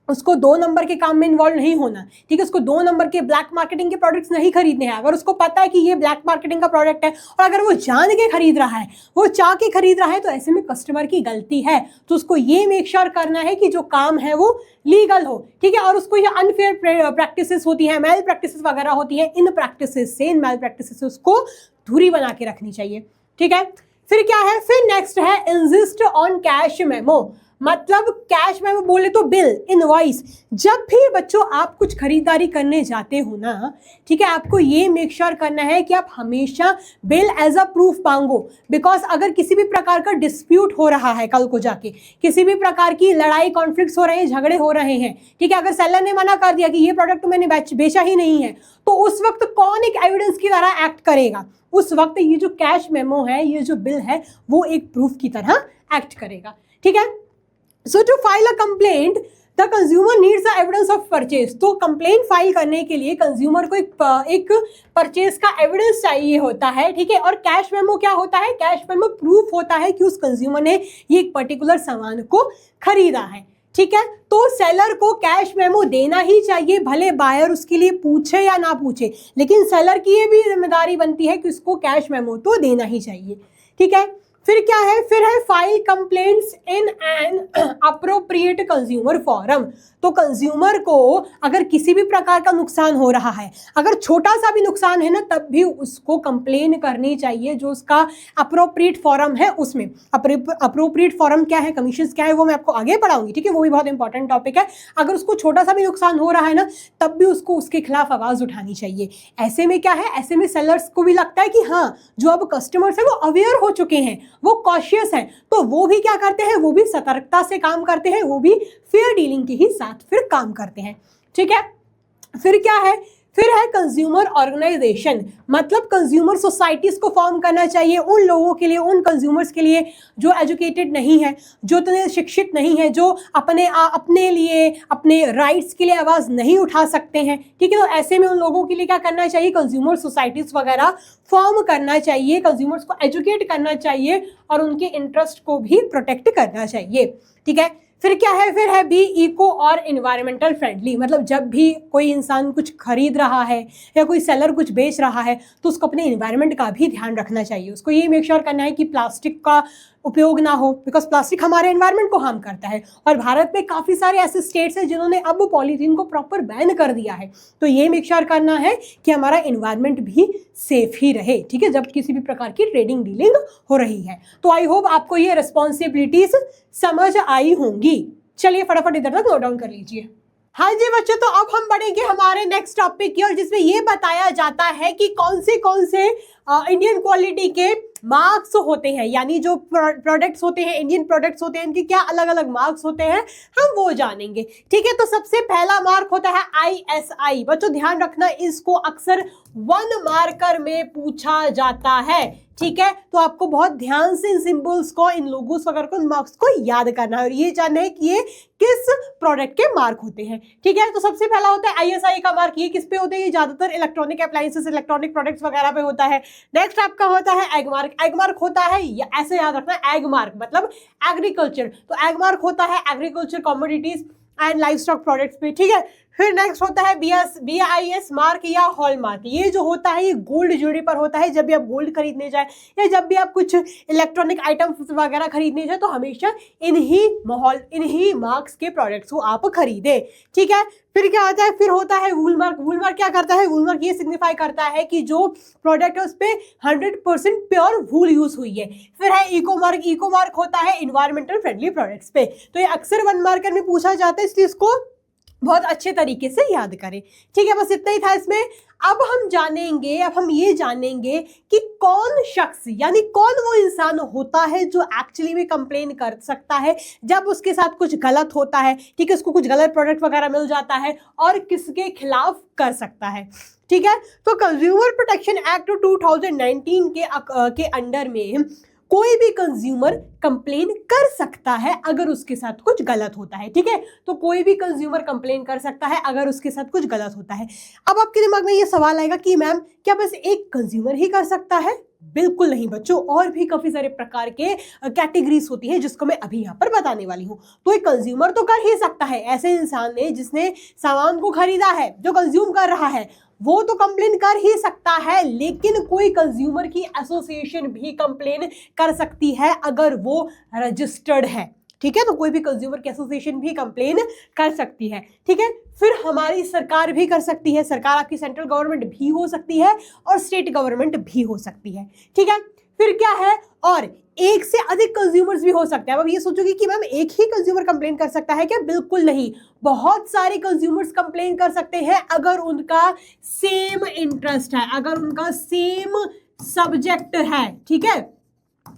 उसको 2 नंबर के काम में इन्वॉल्व नहीं होना। ठीक है, उसको 2 नंबर के ब्लैक मार्केटिंग के प्रोडक्ट्स नहीं खरीदने हैं। अगर उसको पता है कि ये ब्लैक मार्केटिंग का प्रोडक्ट है और अगर वो जान के खरीद रहा है, वो चाह के खरीद रहा है, तो ऐसे में कस्टमर की गलती है। तो उसको ये मेक श्योर करना है कि जो काम है वो लीगल हो। ठीक है, और उसको ये अनफेयर प्रैक्टिसेस होती हैं, मैल प्रैक्टिसेस वगैरह होती हैं, इन प्रैक्टिसेस से, इन मैल प्रैक्टिसेस से उसको दूरी बना के रखनी चाहिए। ठीक है, फिर क्या है? फिर नेक्स्ट है इंसिस्ट ऑन कैश मेमो। मतलब कैश मेमो बोले तो बिल, इनवॉइस। जब भी बच्चों आप कुछ खरीदारी करने जाते हो ना, ठीक है, आपको ये मेक श्योर करना है कि आप हमेशा बिल एज अ प्रूफ मांगो। बिकॉज अगर किसी भी प्रकार का डिस्प्यूट हो रहा है, कल को जाके किसी भी प्रकार की लड़ाई, कॉन्फ्लिक्ट्स हो रहे हैं, झगड़े हो रहे हैं, ठीक है, अगर सेलर ने मना कर दिया कि ये प्रोडक्ट तो मैंने बेचा ही नहीं है, तो उस वक्त कौन एक एविडेंस की तरह एक्ट करेगा? उस वक्त ये जो कैश मेमो है, ये जो बिल है, वो एक प्रूफ की तरह एक्ट करेगा। ठीक है, so to file a complaint the consumer needs the evidence of purchase. तो कंप्लेंट फाइल करने के लिए कंज्यूमर को एक परचेज का एविडेंस चाहिए होता है। ठीक है, और कैश मेमो क्या होता है? कैश मेमो प्रूफ होता है कि उस कंज्यूमर ने ये एक पर्टिकुलर सामान को खरीदा है। ठीक है, तो सेलर को कैश मेमो देना ही चाहिए, भले बायर उसके लिए पूछे या ना पूछे, लेकिन सेलर की ये भी जिम्मेदारी बनती है कि उसको कैश मेमो तो देना ही चाहिए। ठीक है, फिर क्या है? फिर है file complaints in an appropriate consumer forum. तो कंज्यूमर को अगर किसी भी प्रकार का नुकसान हो रहा है, अगर छोटा सा भी नुकसान है ना, तब भी उसको कंप्लेन करनी चाहिए जो उसका अप्रोप्रिएट फोरम है उसमें। अप्रोप्रिएट फोरम क्या है, कमीशंस क्या है, वो मैं आपको आगे पढ़ाऊंगी। ठीक है, वो भी बहुत इंपॉर्टेंट टॉपिक है। अगर उसको छोटा सा भी नुकसान हो रहा है ना, तब भी उसको उसके खिलाफ आवाज़ उठानी चाहिए। ऐसे में क्या है? ऐसे में सेलर्स को भी लगता है कि हाँ, जो अब कस्टमर्स है वो अवेयर हो चुके हैं, वो कॉशियस हैं, तो वो भी क्या करते हैं? वो भी सतर्कता से काम करते हैं, वो भी फेयर डीलिंग के ही साथ फिर काम करते हैं। ठीक है, फिर क्या है? फिर है कंज्यूमर ऑर्गेनाइजेशन, मतलब कंज्यूमर सोसाइटीज को फॉर्म करना चाहिए उन लोगों के लिए, उन कंज्यूमर्स के लिए जो एजुकेटेड नहीं है, जो इतने शिक्षित नहीं है, जो अपने लिए अपने राइट्स के लिए आवाज़ नहीं उठा सकते हैं, ठीक है। तो ऐसे में उन लोगों के लिए क्या करना चाहिए, कंज्यूमर सोसाइटीज वगैरह फॉर्म करना चाहिए, कंज्यूमर्स को एजुकेट करना चाहिए और उनके इंटरेस्ट को भी प्रोटेक्ट करना चाहिए, ठीक है। फिर क्या है, फिर है बी इको और इन्वायरमेंटल फ्रेंडली, मतलब जब भी कोई इंसान कुछ खरीद रहा है या कोई सेलर कुछ बेच रहा है तो उसको अपने इन्वायरमेंट का भी ध्यान रखना चाहिए। उसको ये मेक श्योर करना है कि प्लास्टिक का उपयोग ना हो, बिकॉज प्लास्टिक हमारे एनवायरनमेंट को हार्म करता है। और भारत में काफ़ी सारे ऐसे स्टेट्स हैं जिन्होंने अब पॉलीथीन को प्रॉपर बैन कर दिया है। तो ये मेक श्योर करना है कि हमारा एनवायरनमेंट भी सेफ ही रहे, ठीक है, जब किसी भी प्रकार की ट्रेडिंग डीलिंग हो रही है। तो आई होप आपको ये रिस्पॉन्सिबिलिटीज समझ आई होंगी। चलिए फटाफट इधर तक नोट डाउन कर लीजिए। हाँ जी बच्चों, तो अब हम बढ़ेंगे हमारे नेक्स्ट टॉपिक की और जिसमें ये बताया जाता है कि कौन से इंडियन क्वालिटी के मार्क्स होते हैं, यानी जो प्रोडक्ट्स होते हैं, इंडियन प्रोडक्ट्स होते हैं, इनके क्या अलग अलग मार्क्स होते हैं, हम वो जानेंगे, ठीक है। तो सबसे पहला मार्क होता है ISI। बच्चों ध्यान रखना, इसको अक्सर 1 मार्कर में पूछा जाता है, ठीक है। तो आपको बहुत ध्यान से इन सिंबल्स को, इन लोगोस वगैरह को, इन मार्क्स को याद करना है और ये जानना है कि ये किस प्रोडक्ट के मार्क होते हैं, ठीक है। तो सबसे पहला होता है ISI का मार्क। ये किस पे होते हैं, ये ज्यादातर इलेक्ट्रॉनिक अप्लायंसेस, इलेक्ट्रॉनिक प्रोडक्ट्स वगैरह पे होता है। नेक्स्ट आपका होता है एग मार्क। एग मार्क होता है, ऐसे याद रखना, एग मार्क मतलब एग्रीकल्चर, तो एग मार्क होता है agriculture commodities and life stock products पे, ठीक है। फिर नेक्स्ट होता है BIS मार्क या हॉल मार्क। ये जो होता है ये गोल्ड ज्वेलरी पर होता है। जब भी आप गोल्ड खरीदने जाए या जब भी आप कुछ इलेक्ट्रॉनिक आइटम्स वगैरह खरीदने जाए तो हमेशा इन्हीं मार्क्स के प्रोडक्ट्स को आप खरीदें, ठीक है। फिर क्या आता है, फिर होता है वूल मार्क। वूल मार्क क्या करता है, वूल मार्क ये सिग्निफाई करता है कि जो प्रोडक्ट है उस पर 100% प्योर वूल यूज हुई है। फिर है इको मार्क। इको मार्क होता है इन्वायरमेंटल फ्रेंडली प्रोडक्ट्स पे। तो ये अक्सर 1 मार्कर में पूछा जाता है, इसलिए इसको बहुत अच्छे तरीके से याद करें, ठीक है। बस इतना ही था इसमें। अब हम ये जानेंगे कि कौन शख्स यानी कौन वो इंसान होता है जो एक्चुअली में कंप्लेन कर सकता है जब उसके साथ कुछ गलत होता है, ठीक है, उसको कुछ गलत प्रोडक्ट वगैरह मिल जाता है, और किसके खिलाफ कर सकता है, ठीक है। तो कंज्यूमर प्रोटेक्शन एक्ट 2019 के अंडर में कोई भी कंज्यूमर कंप्लेन कर सकता है अगर उसके साथ कुछ गलत होता है, ठीक है। तो कोई भी कंज्यूमर कंप्लेन कर सकता है अगर उसके साथ कुछ गलत होता है। अब आपके दिमाग में ये सवाल आएगा कि मैम क्या बस एक कंज्यूमर ही कर सकता है? बिल्कुल नहीं बच्चों, और भी काफी सारे प्रकार के कैटेगरीज होती है जिसको मैं अभी यहाँ पर बताने वाली हूँ। तो एक कंज्यूमर तो कर ही सकता है, ऐसे इंसान ने जिसने सामान को खरीदा है, जो कंज्यूम कर रहा है, वो तो कंप्लेन कर ही सकता है। लेकिन कोई कंज्यूमर की एसोसिएशन भी कंप्लेन कर सकती है अगर वो रजिस्टर्ड है, ठीक है। तो कोई भी कंज्यूमर की एसोसिएशन भी कंप्लेन कर सकती है, ठीक है। फिर हमारी सरकार भी कर सकती है। सरकार आपकी सेंट्रल गवर्नमेंट भी हो सकती है और स्टेट गवर्नमेंट भी हो सकती है, ठीक है। फिर क्या है, और एक से अधिक कंज्यूमर्स भी हो सकते हैं। अब ये सोचोगे कि मैम एक ही कंज्यूमर कंप्लेन कर सकता है क्या? बिल्कुल नहीं, बहुत सारे कंज्यूमर्स कंप्लेन कर सकते हैं अगर उनका सेम इंटरेस्ट है, अगर उनका सेम सब्जेक्ट है, ठीक है,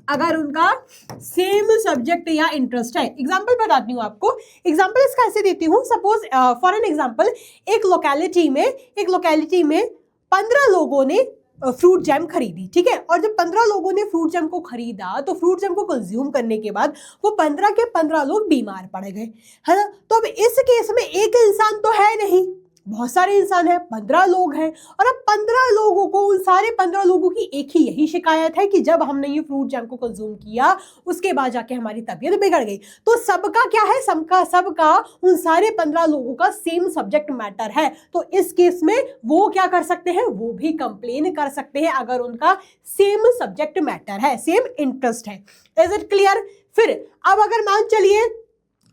अगर उनका सेम सब्जेक्ट या इंटरेस्ट है। एग्जाम्पल बताती हूँ आपको, एग्जाम्पल इसका ऐसे देती हूँ। सपोज फॉर एन एग्जाम्पल, एक लोकेलिटी में 15 लोगों ने फ्रूट जैम खरीदी, ठीक है। और जब 15 लोगों ने फ्रूट जैम को खरीदा तो फ्रूट जैम को कंज्यूम करने के बाद वो 15 के 15 लोग बीमार पड़ गए, है ना। तो अब इस केस में एक इंसान तो है नहीं, बहुत सारे इंसान हैं, 15 लोग हैं, और अब 15 लोगों को, उन सारे 15 लोगों की एक ही यही शिकायत है कि जब हमने ये फ्रूट जैम को कंज्यूम किया उसके बाद जाके हमारी तबीयत बिगड़ गई। तो सबका क्या है, सबका उन सारे 15 लोगों का सेम सब्जेक्ट मैटर है। तो इस केस में वो क्या कर सकते हैं, वो भी कंप्लेन कर सकते हैं अगर उनका सेम सब्जेक्ट मैटर है, सेम इंटरेस्ट है। Is it clear? फिर अब अगर मान चलिए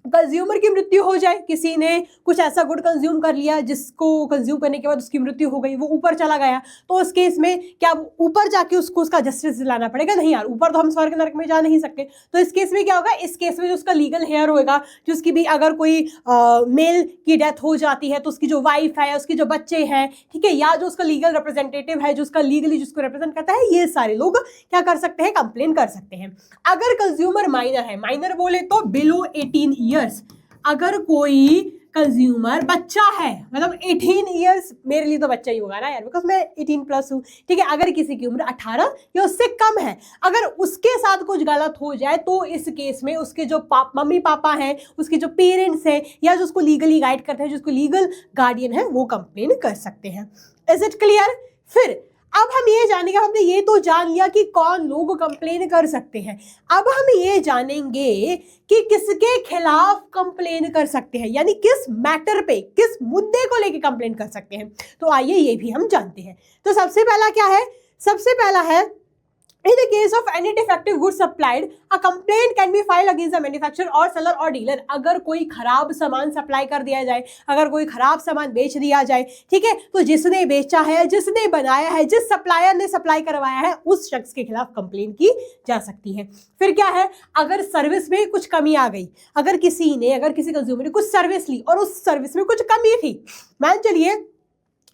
कंज्यूमर की मृत्यु हो जाए, किसी ने कुछ ऐसा गुड कंज्यूम कर लिया जिसको कंज्यूम करने के बाद उसकी मृत्यु हो गई, वो ऊपर चला गया, तो उस केस में क्या ऊपर जाके उसको उसका जस्टिस दिलाना पड़ेगा? नहीं यार, ऊपर तो हम स्वर्ग नरक में जा नहीं सकते। तो इस केस में क्या होगा, इस केस में जो उसका लीगल हेयर होगा, जो उसकी भी अगर कोई मेल की डेथ हो जाती है तो उसकी जो वाइफ है, उसके जो बच्चे हैं, ठीक है, या जो उसका लीगल रिप्रेजेंटेटिव है, जो उसका लीगली जिसको रिप्रेजेंट करता है, ये सारे लोग क्या कर सकते हैं, कंप्लेन कर सकते हैं। अगर कंज्यूमर माइनर है, माइनर बोले तो बिलो 18 ईयर्स, अगर कोई कंज्यूमर बच्चा है, मतलब 18 ईयर्स, मेरे लिए तो बच्चा ही होगा ना यार, बिकॉज मैं 18 प्लस हूँ, ठीक है। अगर किसी की उम्र 18 या उससे कम है, अगर उसके साथ कुछ गलत हो जाए तो इस केस में उसके जो मम्मी पापा हैं, उसके जो पेरेंट्स हैं, या जो उसको लीगली गाइड करते हैं, जो उसको लीगल गार्डियन है, वो कंप्लेन कर सकते हैं। Is it clear? फिर अब हम ये जानेंगे, हमने ये तो जान लिया कि कौन लोग कंप्लेन कर सकते हैं, अब हम ये जानेंगे कि किसके खिलाफ कंप्लेन कर सकते हैं, यानी किस मैटर पे, किस मुद्दे को लेके कंप्लेन कर सकते हैं। तो आइए ये भी हम जानते हैं। तो सबसे पहला क्या है? सबसे पहला है, in the case of any defective goods supplied, a complaint can be filed against the manufacturer or seller or dealer। अगर कोई खराब सामान सप्लाई कर दिया जाए, अगर कोई खराब सामान बेच दिया जाए, ठीक है, तो जिसने बेचा है, जिसने बनाया है, जिस सप्लायर ने सप्लाई करवाया है, उस शख्स के खिलाफ कंप्लेन की जा सकती है। फिर क्या है? अगर सर्विस में कुछ कमी आ गई, अगर किसी कंज्यूमर ने कुछ सर्विस ली और उस सर्विस में कुछ कमी थी, मान चलिए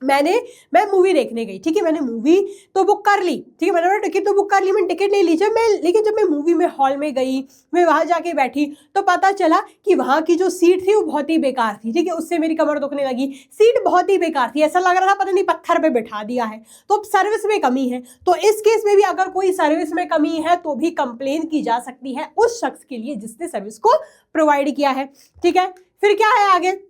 मैं मूवी देखने गई, ठीक है, मैंने मूवी तो बुक कर ली, ठीक है, मैंने टिकट तो बुक कर ली, मैंने टिकट ले ली, लेकिन जब मैं मूवी में हॉल में गई, मैं वहाँ जाके बैठी, तो पता चला कि वहाँ की जो सीट थी वो बहुत ही बेकार थी, ठीक है, उससे मेरी कमर दुखने लगी, सीट बहुत ही बेकार थी, ऐसा लग रहा था पता नहीं पत्थर पे बिठा दिया है। तो अब सर्विस में कमी है, तो इस केस में भी अगर कोई सर्विस में कमी है तो भी कंप्लेन की जा सकती है उस शख्स के लिए जिसने सर्विस को प्रोवाइड किया है, ठीक है। फिर क्या है आगे?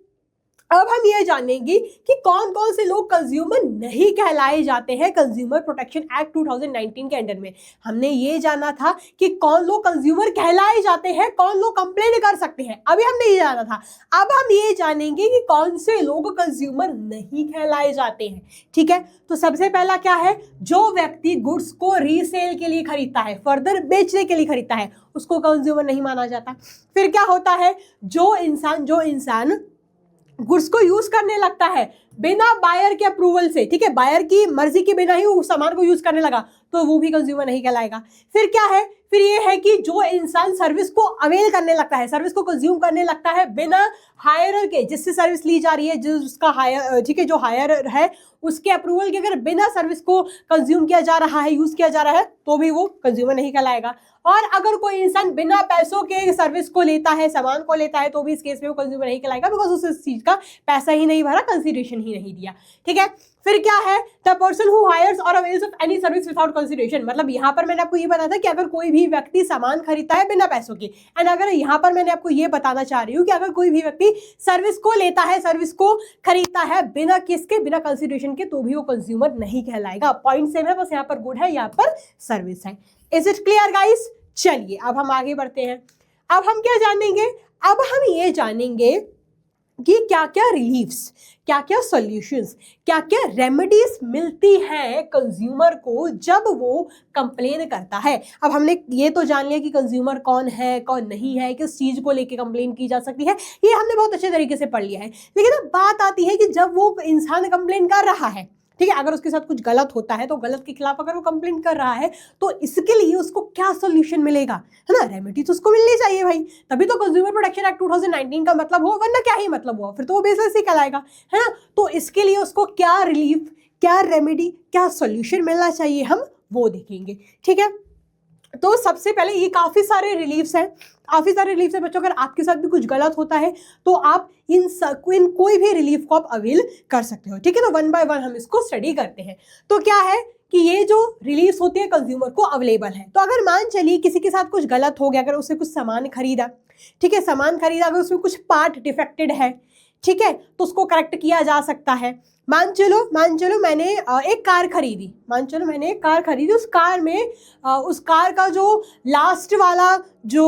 अब हम ये जानेंगे कि कौन कौन से लोग कंज्यूमर नहीं कहलाए जाते हैं कंज्यूमर प्रोटेक्शन एक्ट 2019 के अंडर में। हमने ये जाना था कि कौन लोग कंज्यूमर कहलाए जाते हैं, कौन लोग कंप्लेन कर सकते हैं, अभी हमने ये जाना था। अब हम ये जानेंगे कि कौन से लोग कंज्यूमर नहीं कहलाए जाते हैं, ठीक है। तो सबसे पहला क्या है? जो व्यक्ति गुड्स को रीसेल के लिए खरीदता है, फर्दर बेचने के लिए खरीदता है, उसको कंज्यूमर नहीं माना जाता। फिर क्या होता है? जो इंसान गुड्स को यूज करने लगता है बिना बायर के अप्रूवल से, ठीक है, बायर की मर्जी के बिना ही उस सामान को यूज करने लगा, तो वो भी कंज्यूमर नहीं कहलाएगा। फिर क्या है? फिर ये है कि जो इंसान सर्विस को अवेल करने लगता है, सर्विस को कंज्यूम करने लगता है बिना हायरर के, जिससे सर्विस ली जा रही है, जिसका हायर, ठीक है, जो हायर है उसके अप्रूवल के, अगर बिना सर्विस को कंज्यूम किया जा रहा है, यूज किया जा रहा है, तो भी वो कंज्यूमर नहीं कहलाएगा। और अगर कोई इंसान बिना पैसों के सर्विस को लेता है, सामान को लेता है, तो भी इस केस में वो कंज्यूमर नहीं कहलाएगा, बिकॉज उस चीज का पैसा ही नहीं भरा, कंसिडरेशन ही नहीं दिया, ठीक है। फिर क्या है? द पर्सन हु हायर्स और avails of any service without consideration. मतलब यहाँ पर मैंने आपको ये बताया था कि अगर कोई भी व्यक्ति सामान खरीदता है बिना पैसों के, एंड अगर यहाँ पर मैंने आपको ये बताना चाह रही हूँ कि अगर कोई भी व्यक्ति सर्विस को लेता है, सर्विस को खरीदता है बिना किसके, बिना कंसिडरेशन के, तो भी वो कंज्यूमर नहीं कहलाएगा। पॉइंट सेम है, बस यहाँ पर गुड है, यहाँ पर सर्विस है। Is it clear guys? चलिए अब हम आगे बढ़ते हैं। अब हम क्या जानेंगे? अब हम ये जानेंगे कि क्या क्या रिलीफ्स, क्या क्या सॉल्यूशंस, क्या क्या रेमेडीज मिलती हैं कंज्यूमर को जब वो कंप्लेन करता है। अब हमने ये तो जान लिया कि कंज्यूमर कौन है, कौन नहीं है, किस चीज को लेके कंप्लेन की जा सकती है, ये हमने बहुत अच्छे तरीके से पढ़ लिया है। लेकिन अब बात आती है कि जब वो इंसान कंप्लेन कर रहा है, ठीक है, अगर उसके साथ कुछ गलत होता है, तो गलत के खिलाफ अगर वो कंप्लेन कर रहा है, तो इसके लिए उसको क्या सॉल्यूशन मिलेगा, है ना? रेमेडी तो उसको मिलनी चाहिए भाई, तभी तो कंज्यूमर प्रोटेक्शन एक्ट 2019 का मतलब हो, वरना क्या ही मतलब हुआ, फिर तो वो बेसिस ही कहलाएगा, है ना? तो इसके लिए उसको क्या रिलीफ, क्या रेमेडी, क्या सॉल्यूशन मिलना चाहिए, हम वो देखेंगे, ठीक है। तो सबसे पहले ये काफ़ी सारे रिलीफ्स हैं, बच्चों। अगर आपके साथ भी कुछ गलत होता है तो आप इन कोई भी रिलीफ को आप अवेल कर सकते हो, ठीक है। तो वन बाय वन हम इसको स्टडी करते हैं। तो क्या है कि ये जो रिलीफ होती है कंज्यूमर को अवेलेबल है। तो अगर मान चलिए किसी के साथ कुछ गलत हो गया, अगर उसने कुछ सामान खरीदा, ठीक है, अगर उसमें कुछ पार्ट डिफेक्टेड है, ठीक है, तो उसको करेक्ट किया जा सकता है। मान चलो मैंने एक कार खरीदी, उस कार का जो लास्ट वाला जो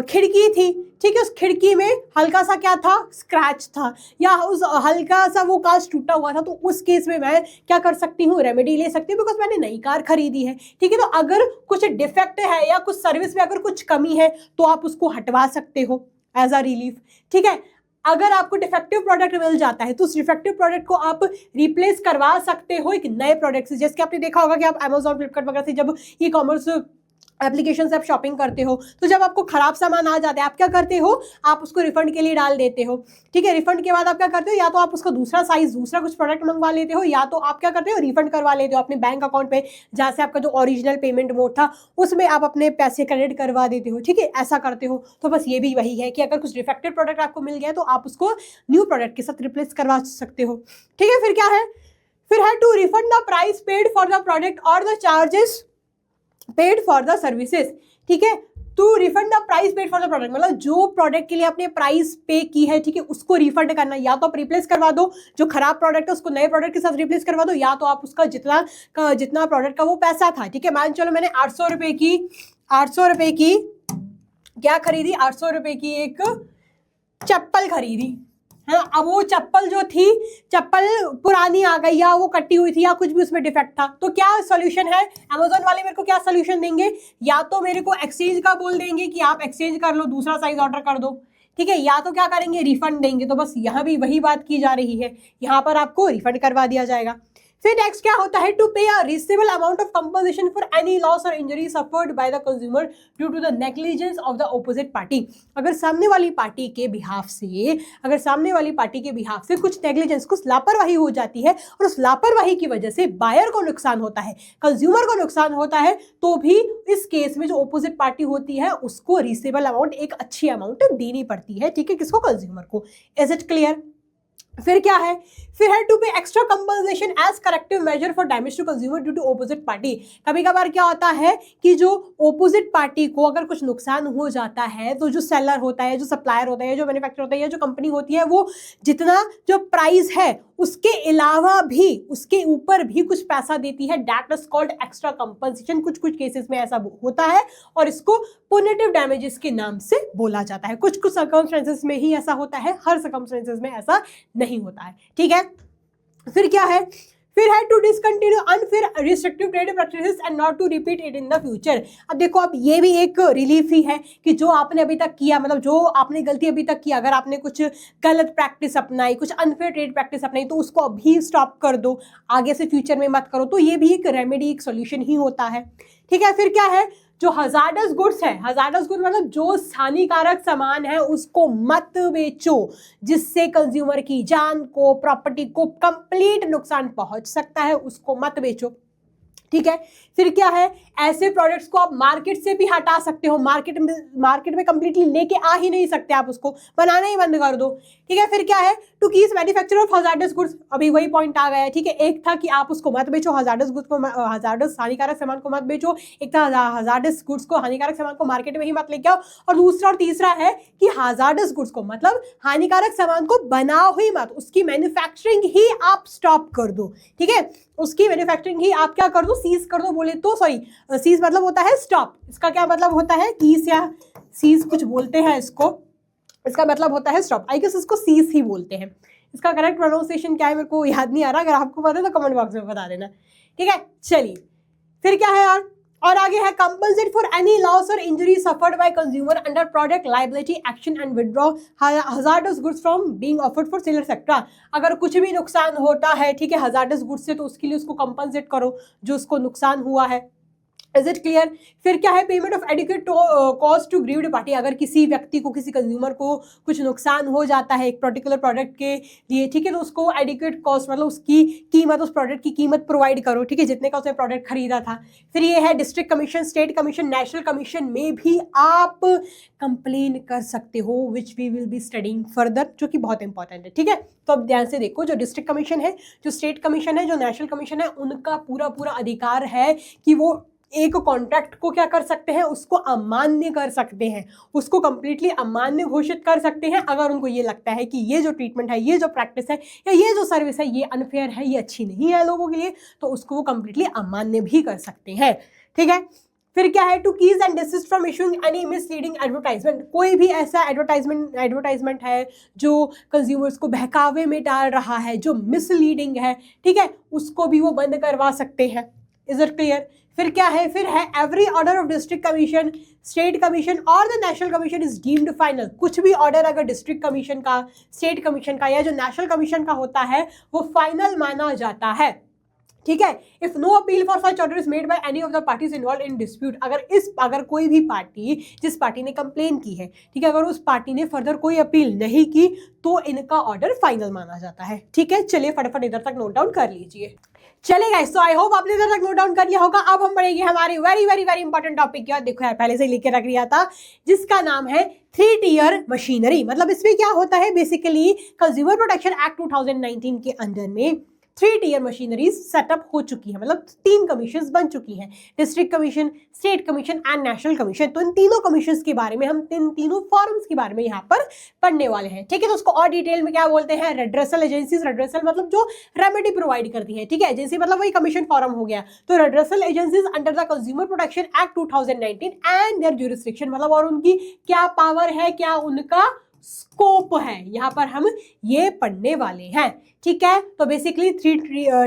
खिड़की थी, ठीक है, उस खिड़की में हल्का सा क्या था, स्क्रैच था, या उस हल्का सा वो कांच टूटा हुआ था। तो उस केस में मैं क्या कर सकती हूँ, रेमेडी ले सकती हूँ, बिकॉज मैंने नई कार खरीदी है, ठीक है। तो अगर कुछ डिफेक्ट है या कुछ सर्विस में अगर कुछ कमी है तो आप उसको हटवा सकते हो एज अ रिलीफ, ठीक है। अगर आपको डिफेक्टिव प्रोडक्ट मिल जाता है तो उस डिफेक्टिव प्रोडक्ट को आप रिप्लेस करवा सकते हो एक नए प्रोडक्ट से। जैसे कि आपने देखा होगा कि आप अमेजॉन, फ्लिपकार्ट वगैरह से जब ई कॉमर्स एप्लीकेशन से आप शॉपिंग करते हो, तो जब आपको खराब सामान आ जाता है आप क्या करते हो, आप उसको रिफंड के लिए डाल देते हो। ठीक है, रिफंड के बाद आप क्या करते हो, या तो आप उसका दूसरा साइज, दूसरा कुछ प्रोडक्ट मंगवा लेते हो, या तो आप क्या करते हो, रिफंड करवा लेते हो अपने बैंक अकाउंट पे, जहाँ से आपका जो ओरिजिनल पेमेंट मोड था उसमें आप अपने पैसे क्रेडिट करवा देते हो। ठीक है, ऐसा करते हो। तो बस ये भी वही है कि अगर कुछ डिफेक्टेड प्रोडक्ट आपको मिल गया तो आप उसको न्यू प्रोडक्ट के साथ रिप्लेस करवा सकते हो। ठीक है, फिर क्या है, फिर है to refund the price paid for the product और the charges paid for the services. ठीक है, to refund the price paid for the product, मतलब जो प्रोडक्ट के लिए आपने प्राइस पे की है, ठीक है, उसको रिफंड करना। या तो आप रिप्लेस करवा दो, जो खराब प्रोडक्ट है उसको नए प्रोडक्ट के साथ रिप्लेस करवा दो, या तो आप उसका जितना प्रोडक्ट का वो पैसा था, ठीक है, मान चलो मैंने 800 रुपए की क्या खरीदी, 800 रुपए की एक चप्पल खरीदी है। अब वो चप्पल जो थी, चप्पल पुरानी आ गई या वो कटी हुई थी या कुछ भी उसमें डिफेक्ट था, तो क्या सोल्यूशन है, अमेजोन वाले मेरे को क्या सोल्यूशन देंगे, या तो मेरे को एक्सचेंज का बोल देंगे कि आप एक्सचेंज कर लो, दूसरा साइज ऑर्डर कर दो। ठीक है, या तो क्या करेंगे, रिफंड देंगे। तो बस यहाँ भी वही बात की जा रही है, यहाँ पर आपको रिफंड करवा दिया जाएगा। फिर नेक्स्ट क्या होता है, to pay a reasonable amount of compensation for any loss और injury suffered by the consumer due to the negligence of the opposite party. अगर सामने वाली पार्टी के बिहाफ से कुछ नेग्लिजेंस, कुछ लापरवाही हो जाती है और उस लापरवाही की वजह से बायर को नुकसान होता है, कंज्यूमर को नुकसान होता है, तो भी इस केस में जो ऑपोजिट पार्टी होती है उसको रीजनेबल अमाउंट, एक अच्छी अमाउंट देनी पड़ती है। ठीक है, किसको, कंज्यूमर को। Is it clear. फिर क्या है, फिर है to pay extra compensation as corrective measure for damage to consumer due to opposite party. कभी कभार क्या होता है कि जो ऑपोजिट पार्टी को अगर कुछ नुकसान हो जाता है तो जो सेलर होता है, जो सप्लायर होता है, जो मैन्युफैक्चरर होता है, या जो कंपनी होती है, वो जितना जो प्राइस है उसके अलावा भी, उसके ऊपर भी कुछ पैसा देती है। That is called extra compensation. कुछ केसेस में ऐसा होता है और इसको पुनिटिव डैमेजेस के नाम से बोला जाता है। कुछ सर्कमस्टेंसेस में ही ऐसा होता है, हर सर्कमस्टेंसेस में ऐसा नहीं होता है। ठीक है, फिर क्या है, फिर है to discontinue unfair restrictive trade practices and not to repeat it in the future. अब देखो, अब ये भी एक रिलीफ ही है कि जो आपने अभी तक किया, मतलब जो आपने गलती अभी तक की, अगर आपने कुछ गलत प्रैक्टिस अपनाई, कुछ अनफेयर ट्रेड प्रैक्टिस अपनाई, तो उसको अभी स्टॉप कर दो, आगे से फ्यूचर में मत करो। तो ये भी एक रेमेडी, एक सोल्यूशन ही होता है। ठीक है, फिर क्या है, जो हजार्डस गुड्स है, हजार्डस गुड्स मतलब जो हानिकारक सामान है उसको मत बेचो, जिससे कंज्यूमर की जान को, प्रॉपर्टी को कंप्लीट नुकसान पहुंच सकता है, उसको मत बेचो। ठीक है, फिर क्या है, ऐसे प्रोडक्ट्स को आप मार्केट से भी हटा सकते हो, मार्केट में कंप्लीटली लेके आ ही नहीं सकते, आप उसको बनाना ही बंद कर दो। ठीक है, फिर क्या है, to keep manufacture of hazardous goods. अभी वही पॉइंट आ गया है। ठीक है, एक था कि आप उसको मत बेचो, हजार्डस गुड्स को, हजार्डस हानिकारक सामान को मत बेचो, एक था हजार्डस गुड्स को, हानिकारक सामान को मार्केट में ही मत लेके आओ, और दूसरा और तीसरा है कि हजार्डस गुड्स को, मतलब हानिकारक सामान को बनाओ ही मत, उसकी मैन्युफैक्चरिंग ही आप स्टॉप कर दो। ठीक है, उसकी मैन्युफैक्चरिंग ही आप क्या कर दो, सीज कर दो। बोले तो सॉरी, सीज मतलब होता है स्टॉप, इसका क्या मतलब होता है, कीस या सीज कुछ बोलते हैं इसको, इसका मतलब होता है स्टॉप। आई गेस इसको सीज ही बोलते हैं। इसका करेक्ट प्रोनाउंसिएशन क्या है मेरे को याद नहीं आ रहा, अगर आपको पता है तो कमेंट बॉक्स में बता देना। ठीक है, चलिए फिर क्या है यार, और आगे है कंपनसेट फॉर एनी लॉस और injury suffered by consumer under product liability action and withdraw hazardous goods from being offered for sale etcetera. अगर कुछ भी नुकसान होता है, ठीक है, हजार्डस गुड्स से, तो उसके लिए उसको कंपनसेट करो जो उसको नुकसान हुआ है। Is it clear. फिर क्या है, payment of adequate cost to grieved party. अगर किसी व्यक्ति को, किसी कंज्यूमर को कुछ नुकसान हो जाता है एक पर्टिकुलर प्रोडक्ट के लिए, ठीक है, तो उसको एडिक्वेट कॉस्ट मतलब उसकी कीमत, उस प्रोडक्ट की कीमत प्रोवाइड करो, ठीक है, जितने का उसने प्रोडक्ट खरीदा था। फिर ये है district commission, state commission, national commission में भी आप कंप्लेन कर सकते हो, which we will be studying further, जो कि बहुत इंपॉर्टेंट है। ठीक है, तो अब ध्यान से देखो, जो डिस्ट्रिक्ट कमीशन है, जो स्टेट कमीशन है, जो नेशनल कमीशन है, उनका पूरा अधिकार है कि वो एक कॉन्ट्रैक्ट को क्या कर सकते हैं, उसको अमान्य कर सकते हैं, उसको कंप्लीटली अमान्य घोषित कर सकते हैं, अगर उनको ये लगता है कि ये जो ट्रीटमेंट है, ये जो प्रैक्टिस है, या ये जो सर्विस है, ये अनफेयर है, ये अच्छी नहीं है लोगों के लिए, तो उसको वो कंप्लीटली अमान्य भी कर सकते हैं। ठीक है, फिर क्या है, two keys and desist from issuing any misleading advertisement. कोई भी ऐसा एडवर्टाइजमेंट है जो कंज्यूमर्स को बहकावे में डाल रहा है, जो मिसलीडिंग है, ठीक है, उसको भी वो बंद करवा सकते हैं। Is it clear. फिर क्या है, फिर है every order of district commission, state commission और the national commission is deemed final. कुछ भी ऑर्डर अगर डिस्ट्रिक्ट कमीशन का, स्टेट कमीशन का या जो नेशनल कमीशन का होता है, वो फाइनल माना जाता है। ठीक है। If no appeal for such order is made by any of the parties involve in dispute, अगर कोई भी पार्टी, जिस पार्टी ने कंप्लेन की है, ठीक है, अगर उस पार्टी ने फर्दर कोई अपील नहीं की तो इनका ऑर्डर फाइनल माना जाता है। ठीक है, चलिए फटाफट इधर तक नोट डाउन कर लीजिए। चले गाइस, तो आई होप आपने इधर तक नोट डाउन कर लिया होगा। अब हम बढ़ेंगे हमारी very very very important topic की। देखो यार, पहले से लिख के रख लिया था, जिसका नाम है 3 टियर मशीनरी। मतलब इसमें क्या होता है, बेसिकली कंज्यूमर प्रोटेक्शन एक्ट 2019 के अंडर में 3 टियर मशीनरीज सेटअप हो चुकी है। मतलब 3 कमीशन बन चुकी हैं, district commission, state commission and national commission. तो इन तीनों कमीशन के बारे में, हम तीनों फॉर्म्स के बारे में यहाँ पर पढ़ने वाले हैं। ठीक है, तो उसको और डिटेल में क्या बोलते हैं, रेड्रेसल एजेंसीज। रेड्रेसल मतलब जो रेमेडी प्रोवाइड करती है। ठीक है, एजेंसी मतलब वही कमीशन फॉर्म हो गया। तो redressal agencies under the consumer protection act 2019 and their jurisdiction, मतलब और उनकी क्या पावर है, क्या उनका स्कोप है, यहाँ पर हम ये पढ़ने वाले हैं। ठीक है, तो basically 3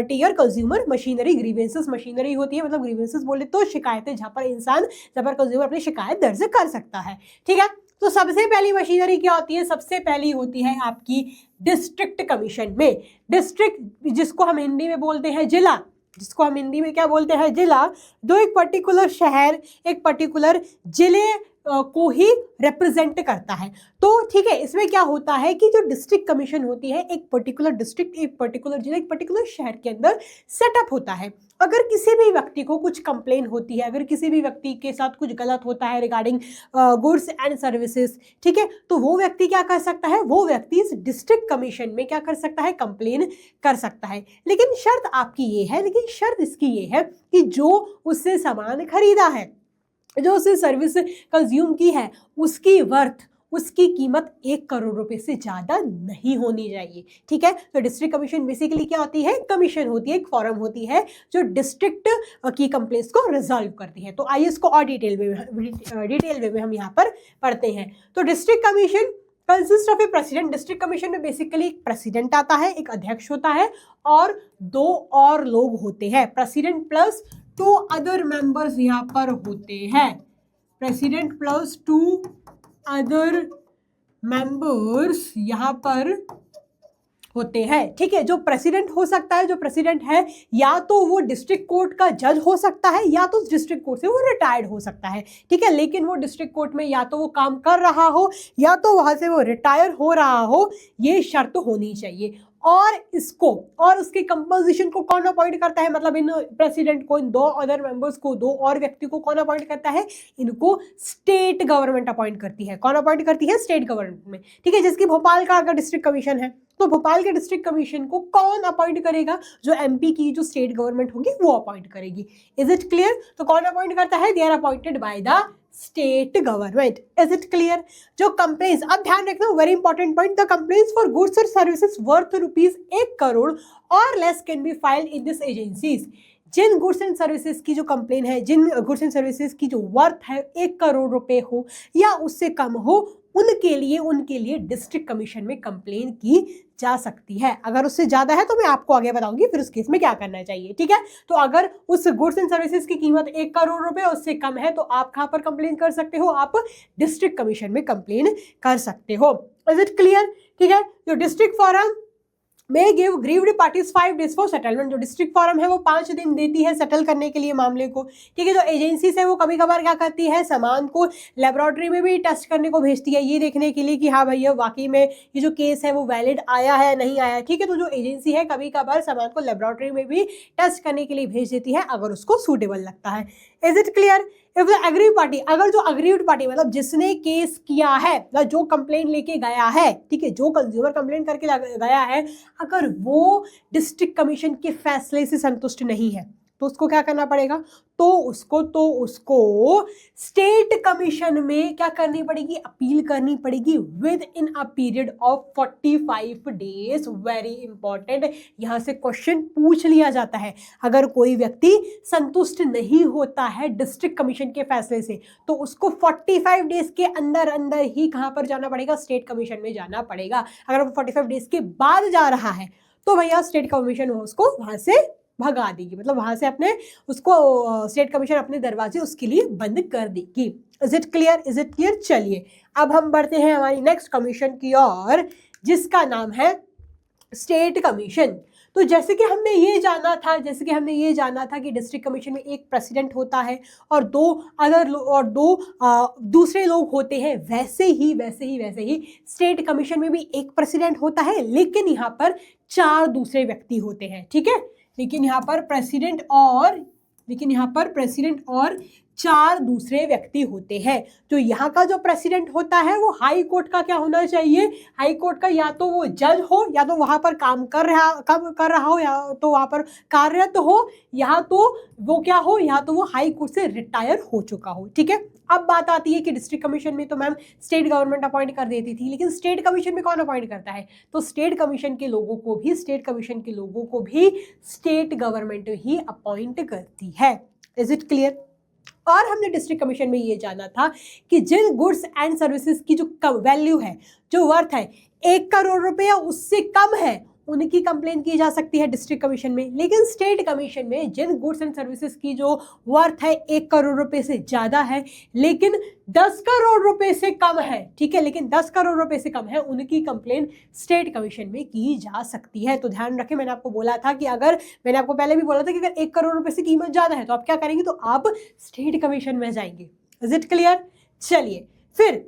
tier consumer machinery, grievances machinery होती है। मतलब ग्रीवेंसेस बोले तो शिकायतें, जहाँ पर कंज्यूमर अपनी शिकायत दर्ज कर सकता है। ठीक है, तो सबसे पहली मशीनरी क्या होती है, सबसे पहली होती है आपकी डिस्ट्रिक्ट कमीशन में। डिस्ट्रिक्ट जिसको हम हिंदी में बोलते हैं जिला, जिसको हम हिंदी में क्या बोलते हैं, जिला, जो एक पर्टिकुलर शहर, एक पर्टिकुलर जिले को ही रिप्रेजेंट करता है। तो ठीक है, इसमें क्या होता है कि जो डिस्ट्रिक्ट कमीशन होती है, एक पर्टिकुलर डिस्ट्रिक्ट, एक पर्टिकुलर जिला, एक पर्टिकुलर शहर के अंदर सेटअप होता है। अगर किसी भी व्यक्ति को कुछ कंप्लेन होती है, अगर किसी भी व्यक्ति के साथ कुछ गलत होता है रिगार्डिंग गुड्स एंड सर्विसेज, ठीक है, तो वो व्यक्ति क्या कर सकता है, वो व्यक्ति इस डिस्ट्रिक्ट कमीशन में क्या कर सकता है, कंप्लेन कर सकता है। लेकिन शर्त आपकी ये है, लेकिन शर्त इसकी ये है कि जो उससे सामान खरीदा है, जो उसने सर्विस कंज्यूम की है, उसकी वर्थ, उसकी कीमत 1 करोड़ रुपए से ज्यादा नहीं होनी चाहिए। ठीक है, तो डिस्ट्रिक्ट कमीशन बेसिकली क्या होती है, कमीशन होती है, एक फॉरम होती है जो डिस्ट्रिक्ट की कंप्लेंट्स को रिजॉल्व करती है। तो आइए इसको और डिटेल में हम यहाँ पर पढ़ते हैं। तो district commission consist of A president. District commission में बेसिकली एक प्रेसिडेंट आता है, एक अध्यक्ष होता है और 2 और लोग होते हैं। प्रेसिडेंट प्लस 2 अदर मेंबर्स यहाँ पर होते हैं। प्रेसिडेंट प्लस 2 अदर मेंबर्स यहाँ पर होते हैं। ठीक है, जो प्रेसिडेंट हो सकता है, जो प्रेसिडेंट है, या तो वो डिस्ट्रिक्ट कोर्ट का जज हो सकता है, या तो डिस्ट्रिक्ट कोर्ट से वो रिटायर्ड हो सकता है। ठीक है, लेकिन वो डिस्ट्रिक्ट कोर्ट में या तो वो काम कर रहा हो, या तो वहां से वो रिटायर हो रहा हो, ये शर्त होनी चाहिए। और इसको और उसके कंपोजिशन को कौन अपॉइंट करता है, मतलब इन प्रेसिडेंट को, इन 2 अदर मेंबर्स को, 2 और व्यक्ति को कौन अपॉइंट करता है, इनको स्टेट गवर्नमेंट अपॉइंट करती है। कौन अपॉइंट करती है, स्टेट गवर्नमेंट में। ठीक है, जिसकी भोपाल का अगर डिस्ट्रिक्ट कमीशन है, तो भोपाल के डिस्ट्रिक्ट कमीशन को कौन अपॉइंट करेगा, जो एमपी की जो स्टेट गवर्नमेंट होगी वो अपॉइंट करेगी। Is it clear? तो कौन अपॉइंट करता है, they are appointed by the state government. Is it clear? जो कंप्लेंट्स, अब ध्यान रखना, very important point, the complaints for goods और सर्विसेज वर्थ ₹1 करोड़ और less can be filed in this agencies. जिन गुड्स एंड सर्विसेज की जो कंप्लेन है, जिन गुड्स एंड सर्विसेज की जो वर्थ है 1 करोड़ रुपए हो या उससे कम हो, उनके लिए डिस्ट्रिक्ट कमीशन में कंप्लेन की जा सकती है। अगर उससे ज्यादा है तो मैं आपको आगे बताऊंगी फिर उस केस में क्या करना चाहिए। ठीक है, तो अगर उस गुड्स एंड सर्विसेज की कीमत 1 करोड़ रुपए उससे कम है तो आप कहां पर कंप्लेन कर सकते हो, आप डिस्ट्रिक्ट कमीशन में कंप्लेन कर सकते हो। Is it clear? ठीक है, जो district forum may give grieved parties 5 days for settlement। जो डिस्ट्रिक्ट फॉरम है वो 5 दिन देती है सेटल करने के लिए मामले को। ठीक है, जो एजेंसीज है वो कभी कभार क्या करती है, सामान को लेबोरेटरी में भी टेस्ट करने को भेजती है, ये देखने के लिए कि हाँ भैया वाकई में ये जो केस है वो वैलिड आया है नहीं आया। ठीक है, तो जो एजेंसी है कभी कभार सामान को लेबोरेटरी में भी टेस्ट करने के लिए भेज देती है अगर उसको सूटेबल लगता है। Is it clear? If the aggrieve party, अगर जो अग्रीव्ड पार्टी मतलब जिसने केस किया है, मतलब जो कंप्लेंट लेके गया है, ठीक है, जो कंज्यूमर कंप्लेंट करके गया है, अगर वो डिस्ट्रिक्ट कमीशन के फैसले से संतुष्ट नहीं है तो उसको क्या करना पड़ेगा, तो उसको स्टेट कमीशन में क्या करनी पड़ेगी, अपील करनी पड़ेगी with in a period of 45 days. Very important, यहां से क्वेश्चन पूछ लिया जाता है। अगर कोई व्यक्ति संतुष्ट नहीं होता है डिस्ट्रिक्ट कमीशन के फैसले से तो उसको 45 डेज के अंदर ही कहां पर जाना पड़ेगा, स्टेट कमीशन में जाना पड़ेगा। अगर वो 45 डेज के बाद जा रहा है तो भैया स्टेट कमीशन उसको वहां से भगा देगी, मतलब वहां से अपने उसको स्टेट कमीशन अपने दरवाजे उसके लिए बंद कर देगी। Is it clear? Is it clear? चलिए अब हम बढ़ते हैं हमारी नेक्स्ट कमीशन की ओर, जिसका नाम है स्टेट कमीशन। तो जैसे कि हमने ये जाना था कि डिस्ट्रिक्ट कमीशन में एक प्रेसिडेंट होता है और दो दूसरे लोग होते हैं, वैसे ही स्टेट कमीशन में भी एक प्रेसिडेंट होता है, लेकिन यहाँ पर 4 दूसरे व्यक्ति होते हैं। ठीक है, लेकिन यहाँ पर प्रेसिडेंट और 4 दूसरे व्यक्ति होते हैं। तो यहाँ का जो प्रेसिडेंट होता है वो हाई कोर्ट का क्या होना चाहिए, हाई कोर्ट का या तो वो जज हो, या तो वहां पर काम कर रहा हो, या तो वहां पर कार्यरत हो, या तो वो क्या हो, या तो वो हाई कोर्ट से रिटायर हो चुका हो। ठीक है, अब बात आती है कि डिस्ट्रिक्ट कमीशन में तो मैम स्टेट गवर्नमेंट अपॉइंट कर देती थी, लेकिन स्टेट कमीशन में कौन अपॉइंट करता है, तो स्टेट कमीशन के लोगों को भी स्टेट गवर्नमेंट ही अपॉइंट करती है। Is it clear? और हमने डिस्ट्रिक्ट कमीशन में ये जाना था कि जिन गुड्स एंड सर्विसेज की जो वैल्यू है, जो वर्थ है 1 करोड़ रुपए या उससे कम है, उनकी कंप्लेन की जा सकती है डिस्ट्रिक्ट कमीशन में। लेकिन स्टेट कमीशन में जिन गुड्स एंड सर्विसेज की जो वर्थ है 1 करोड़ रुपए से ज्यादा है, लेकिन 10 करोड़ रुपए से कम है, ठीक है, लेकिन 10 करोड़ रुपए से कम है, उनकी कंप्लेन स्टेट कमीशन में की जा सकती है। तो ध्यान रखें, मैंने आपको बोला था कि मैंने आपको पहले भी बोला था कि अगर 1 करोड़ रुपए से कीमत ज्यादा है तो आप क्या करेंगे, तो आप स्टेट कमीशन में जाएंगे। Is it clear? चलिए फिर,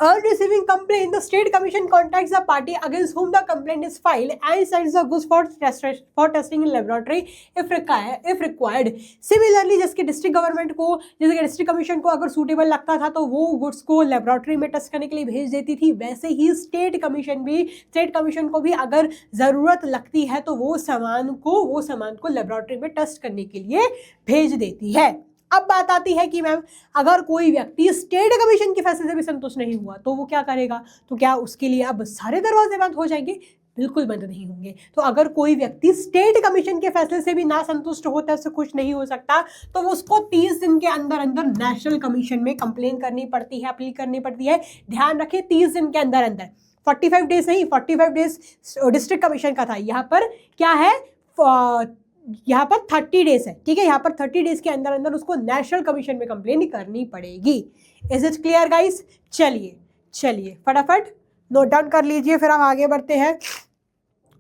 on receiving complaint, the state commission contacts the party against whom the complaint is filed and sends the goods for testing in laboratory if required. Similarly, जैसे कि district commission को अगर suitable लगता था तो वो गुड्स को लेबोरेटरी में टेस्ट करने के लिए भेज देती थी, वैसे ही स्टेट कमीशन को भी अगर ज़रूरत लगती है तो वो सामान को लेबोरेटरी में टेस्ट करने के लिए भेज देती है। अब बात आती है कि मैम अगर कोई व्यक्ति स्टेट कमीशन के फैसले से भी संतुष्ट नहीं हुआ तो वो क्या करेगा, तो क्या उसके लिए अब सारे दरवाजे बंद हो जाएंगे? बिल्कुल बंद नहीं होंगे। तो अगर कोई व्यक्ति स्टेट कमीशन के फैसले से भी ना संतुष्ट होता है, उससे खुश नहीं हो सकता, तो उसको 30 दिन के अंदर नेशनल कमीशन में कंप्लेन करनी पड़ती है, अपील करनी पड़ती है। ध्यान रखें, 30 दिन के अंदर 45 डेज नहीं, 45 डेज डिस्ट्रिक्ट कमीशन का था, यहाँ पर क्या है, यहाँ पर 30 डेज है। ठीक है, यहाँ पर 30 डेज के अंदर उसको नेशनल कमीशन में कंप्लेन करनी पड़ेगी। Is it clear guys? चलिए फटाफट नोट डाउन कर लीजिए, फिर हम आगे बढ़ते हैं।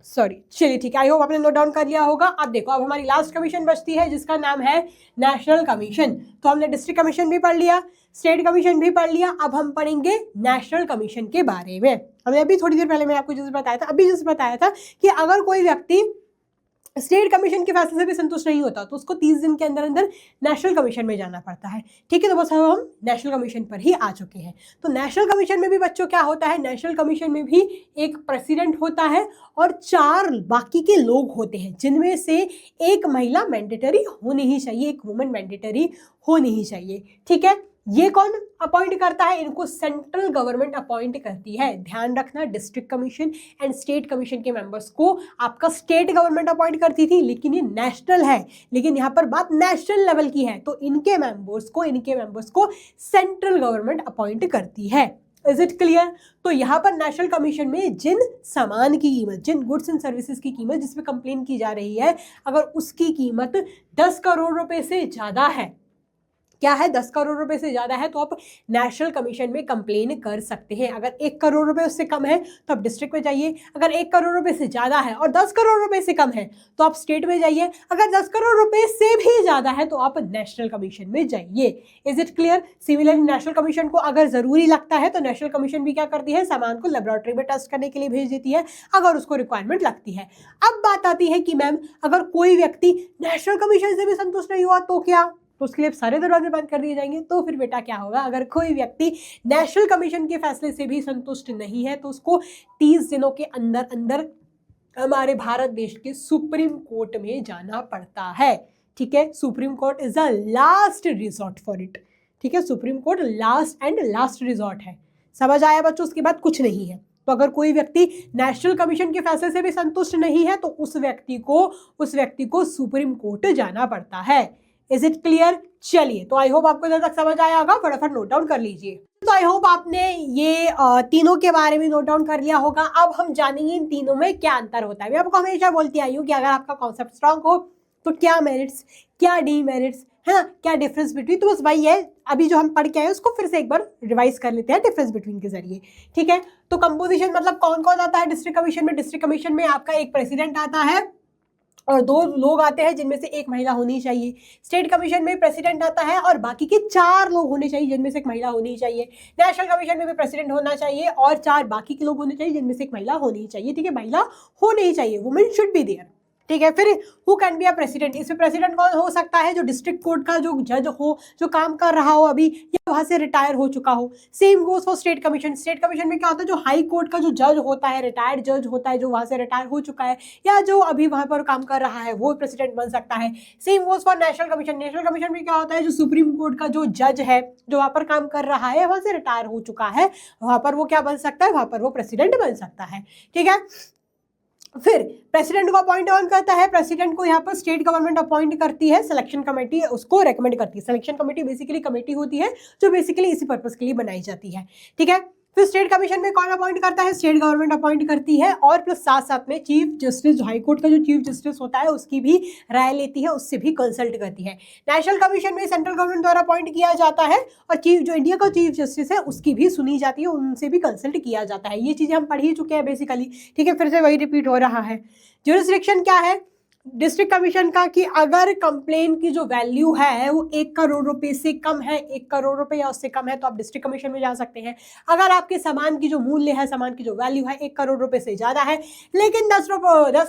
चलिए ठीक है, आई होप आपने नोट डाउन कर लिया होगा। अब देखो, अब हमारी लास्ट कमीशन बचती है जिसका नाम है नेशनल कमीशन। तो हमने डिस्ट्रिक्ट कमीशन भी पढ़ लिया, स्टेट कमीशन भी पढ़ लिया, अब हम पढ़ेंगे नेशनल कमीशन के बारे में। हमने अभी थोड़ी देर पहले मैंने आपको जैसे बताया था कि अगर कोई व्यक्ति स्टेट कमीशन के फैसले से भी संतुष्ट नहीं होता तो उसको 30 दिन के अंदर नेशनल कमीशन में जाना पड़ता है। ठीक है, तो बस हम नेशनल कमीशन पर ही आ चुके हैं। तो नेशनल कमीशन में भी बच्चों क्या होता है, नेशनल कमीशन में भी एक प्रेसिडेंट होता है और 4 बाकी के लोग होते हैं, जिनमें से एक महिला मैंडेटरी होनी ही चाहिए, एक वुमेन मैंडेटरी होनी ही चाहिए। ठीक है, ये कौन अपॉइंट करता है, इनको सेंट्रल गवर्नमेंट अपॉइंट करती है। ध्यान रखना, district commission and state commission के मेंबर्स को आपका स्टेट गवर्नमेंट अपॉइंट करती थी, लेकिन ये नेशनल है, लेकिन यहाँ पर बात नेशनल लेवल की है, तो इनके मेंबर्स को सेंट्रल गवर्नमेंट अपॉइंट करती है। Is it clear? तो यहाँ पर नेशनल कमीशन में जिन सामान की कीमत, जिन गुड्स एंड सर्विसेज की कीमत जिसमें कंप्लेन की जा रही है, अगर उसकी कीमत 10 करोड़ रुपए से ज़्यादा है, क्या है, 10 करोड़ रुपए से ज़्यादा है, तो आप नेशनल कमीशन में कंप्लेन कर सकते हैं। अगर 1 करोड़ रुपए उससे कम है तो आप डिस्ट्रिक्ट में जाइए, अगर 1 करोड़ रुपए से ज़्यादा है और 10 करोड़ रुपए से कम है तो आप स्टेट में जाइए, अगर 10 करोड़ रुपए से भी ज़्यादा है तो आप नेशनल कमीशन में जाइए। Is it clear? Similarly national commission को अगर ज़रूरी लगता है तो नेशनल कमीशन भी क्या करती है, सामान को लेबोरेटरी में टेस्ट करने के लिए भेज देती है, अगर उसको रिक्वायरमेंट लगती है। अब बात आती है कि मैम अगर कोई व्यक्ति नेशनल कमीशन से भी संतुष्ट नहीं हुआ तो क्या, तो उसके लिए सारे दरवाजे बंद कर दिए जाएंगे। तो फिर बेटा क्या होगा, अगर कोई व्यक्ति नेशनल कमीशन के फैसले से भी संतुष्ट नहीं है तो उसको 30 दिनों के अंदर हमारे भारत देश के सुप्रीम कोर्ट में जाना पड़ता है। ठीक है, supreme court is the last resort for it. ठीक है, सुप्रीम कोर्ट लास्ट रिजॉर्ट है। समझ आया बच्चों? उसके बाद कुछ नहीं है। तो अगर कोई व्यक्ति नेशनल कमीशन के फैसले से भी संतुष्ट नहीं है तो उस व्यक्ति को सुप्रीम कोर्ट जाना पड़ता है। Is it clear? चलिए, तो आई होप आपको इधर तक समझ आया होगा, फटाफट नोट डाउन कर लीजिए। तो आई होप आपने ये तीनों के बारे में नोट डाउन कर लिया होगा। अब हम जानेंगे इन तीनों में क्या अंतर होता है। मैं आपको हमेशा बोलती आई हूँ कि अगर आपका कॉन्सेप्ट स्ट्रांग हो तो क्या मेरिट्स, क्या डीमेरिट्स, है ना, क्या डिफरेंस बिटवीन, तो बस वही है, अभी जो हम पढ़ के आए उसको फिर से एक बार रिवाइज कर लेते हैं डिफरेंस बिटवीन के जरिए। ठीक है, तो कंपोजिशन मतलब कौन कौन आता है डिस्ट्रिक्ट कमीशन में। डिस्ट्रिक्ट कमीशन में आपका एक प्रेसिडेंट आता है और 2 लोग आते हैं जिनमें से 1 महिला होनी चाहिए। स्टेट कमीशन में प्रेसिडेंट आता है और बाकी के 4 लोग होने चाहिए जिनमें से 1 महिला होनी चाहिए। नेशनल कमीशन में भी प्रेसिडेंट होना चाहिए और 4 बाकी के लोग होने चाहिए जिनमें से 1 महिला होनी चाहिए। ठीक है, महिला होनी ही चाहिए, वुमेन शुड बी देयर। ठीक है, फिर who can be a president, इसमें प्रेसिडेंट कौन हो सकता है, जो डिस्ट्रिक्ट कोर्ट का जो जज हो, जो काम कर रहा हो अभी या वहां से रिटायर हो चुका हो। Same goes for state commission. State commission में क्या होता है, जो हाई कोर्ट का जो जज होता है, रिटायर्ड जज होता है, जो वहां से रिटायर हो चुका है या जो अभी वहां पर काम कर रहा है, वो प्रेसिडेंट बन सकता है। Same goes for national commission. National commission में क्या होता है, जो सुप्रीम कोर्ट का जो जज है, जो वहां पर काम कर रहा है, वहां से रिटायर हो चुका है, वहां पर वो क्या बन सकता है, वहां पर वो प्रेसिडेंट बन सकता है। ठीक है, फिर प्रेसिडेंट को अपॉइंट कौन करता है, प्रेसिडेंट को यहाँ पर स्टेट गवर्नमेंट अपॉइंट करती है, सिलेक्शन कमेटी उसको रेकमेंड करती है। सिलेक्शन कमेटी बेसिकली कमेटी होती है जो बेसिकली इसी पर्पस के लिए बनाई जाती है। ठीक है, फिर स्टेट कमीशन में कौन अपॉइंट करता है, स्टेट गवर्नमेंट अपॉइंट करती है और प्लस साथ साथ में चीफ जस्टिस, हाई कोर्ट का जो चीफ जस्टिस होता है उसकी भी राय लेती है, उससे भी कंसल्ट करती है। नेशनल कमीशन में सेंट्रल गवर्नमेंट द्वारा अपॉइंट किया जाता है और चीफ जो इंडिया का चीफ जस्टिस है उसकी भी सुनी जाती है, उनसे भी कंसल्ट किया जाता है। ये चीजें हम पढ़ ही चुके हैं बेसिकली। ठीक है, फिर से वही रिपीट हो रहा है। ज्यूरिसडिक्शन क्या है डिस्ट्रिक्ट कमीशन का, कि अगर कंप्लेन की जो वैल्यू है वो 1 करोड़ रुपए से कम है, 1 करोड़ रुपए या उससे कम है, तो आप डिस्ट्रिक्ट कमीशन में जा सकते हैं। अगर आपके सामान की जो मूल्य है, सामान की जो वैल्यू है 1 करोड़ रुपए से ज्यादा है लेकिन 10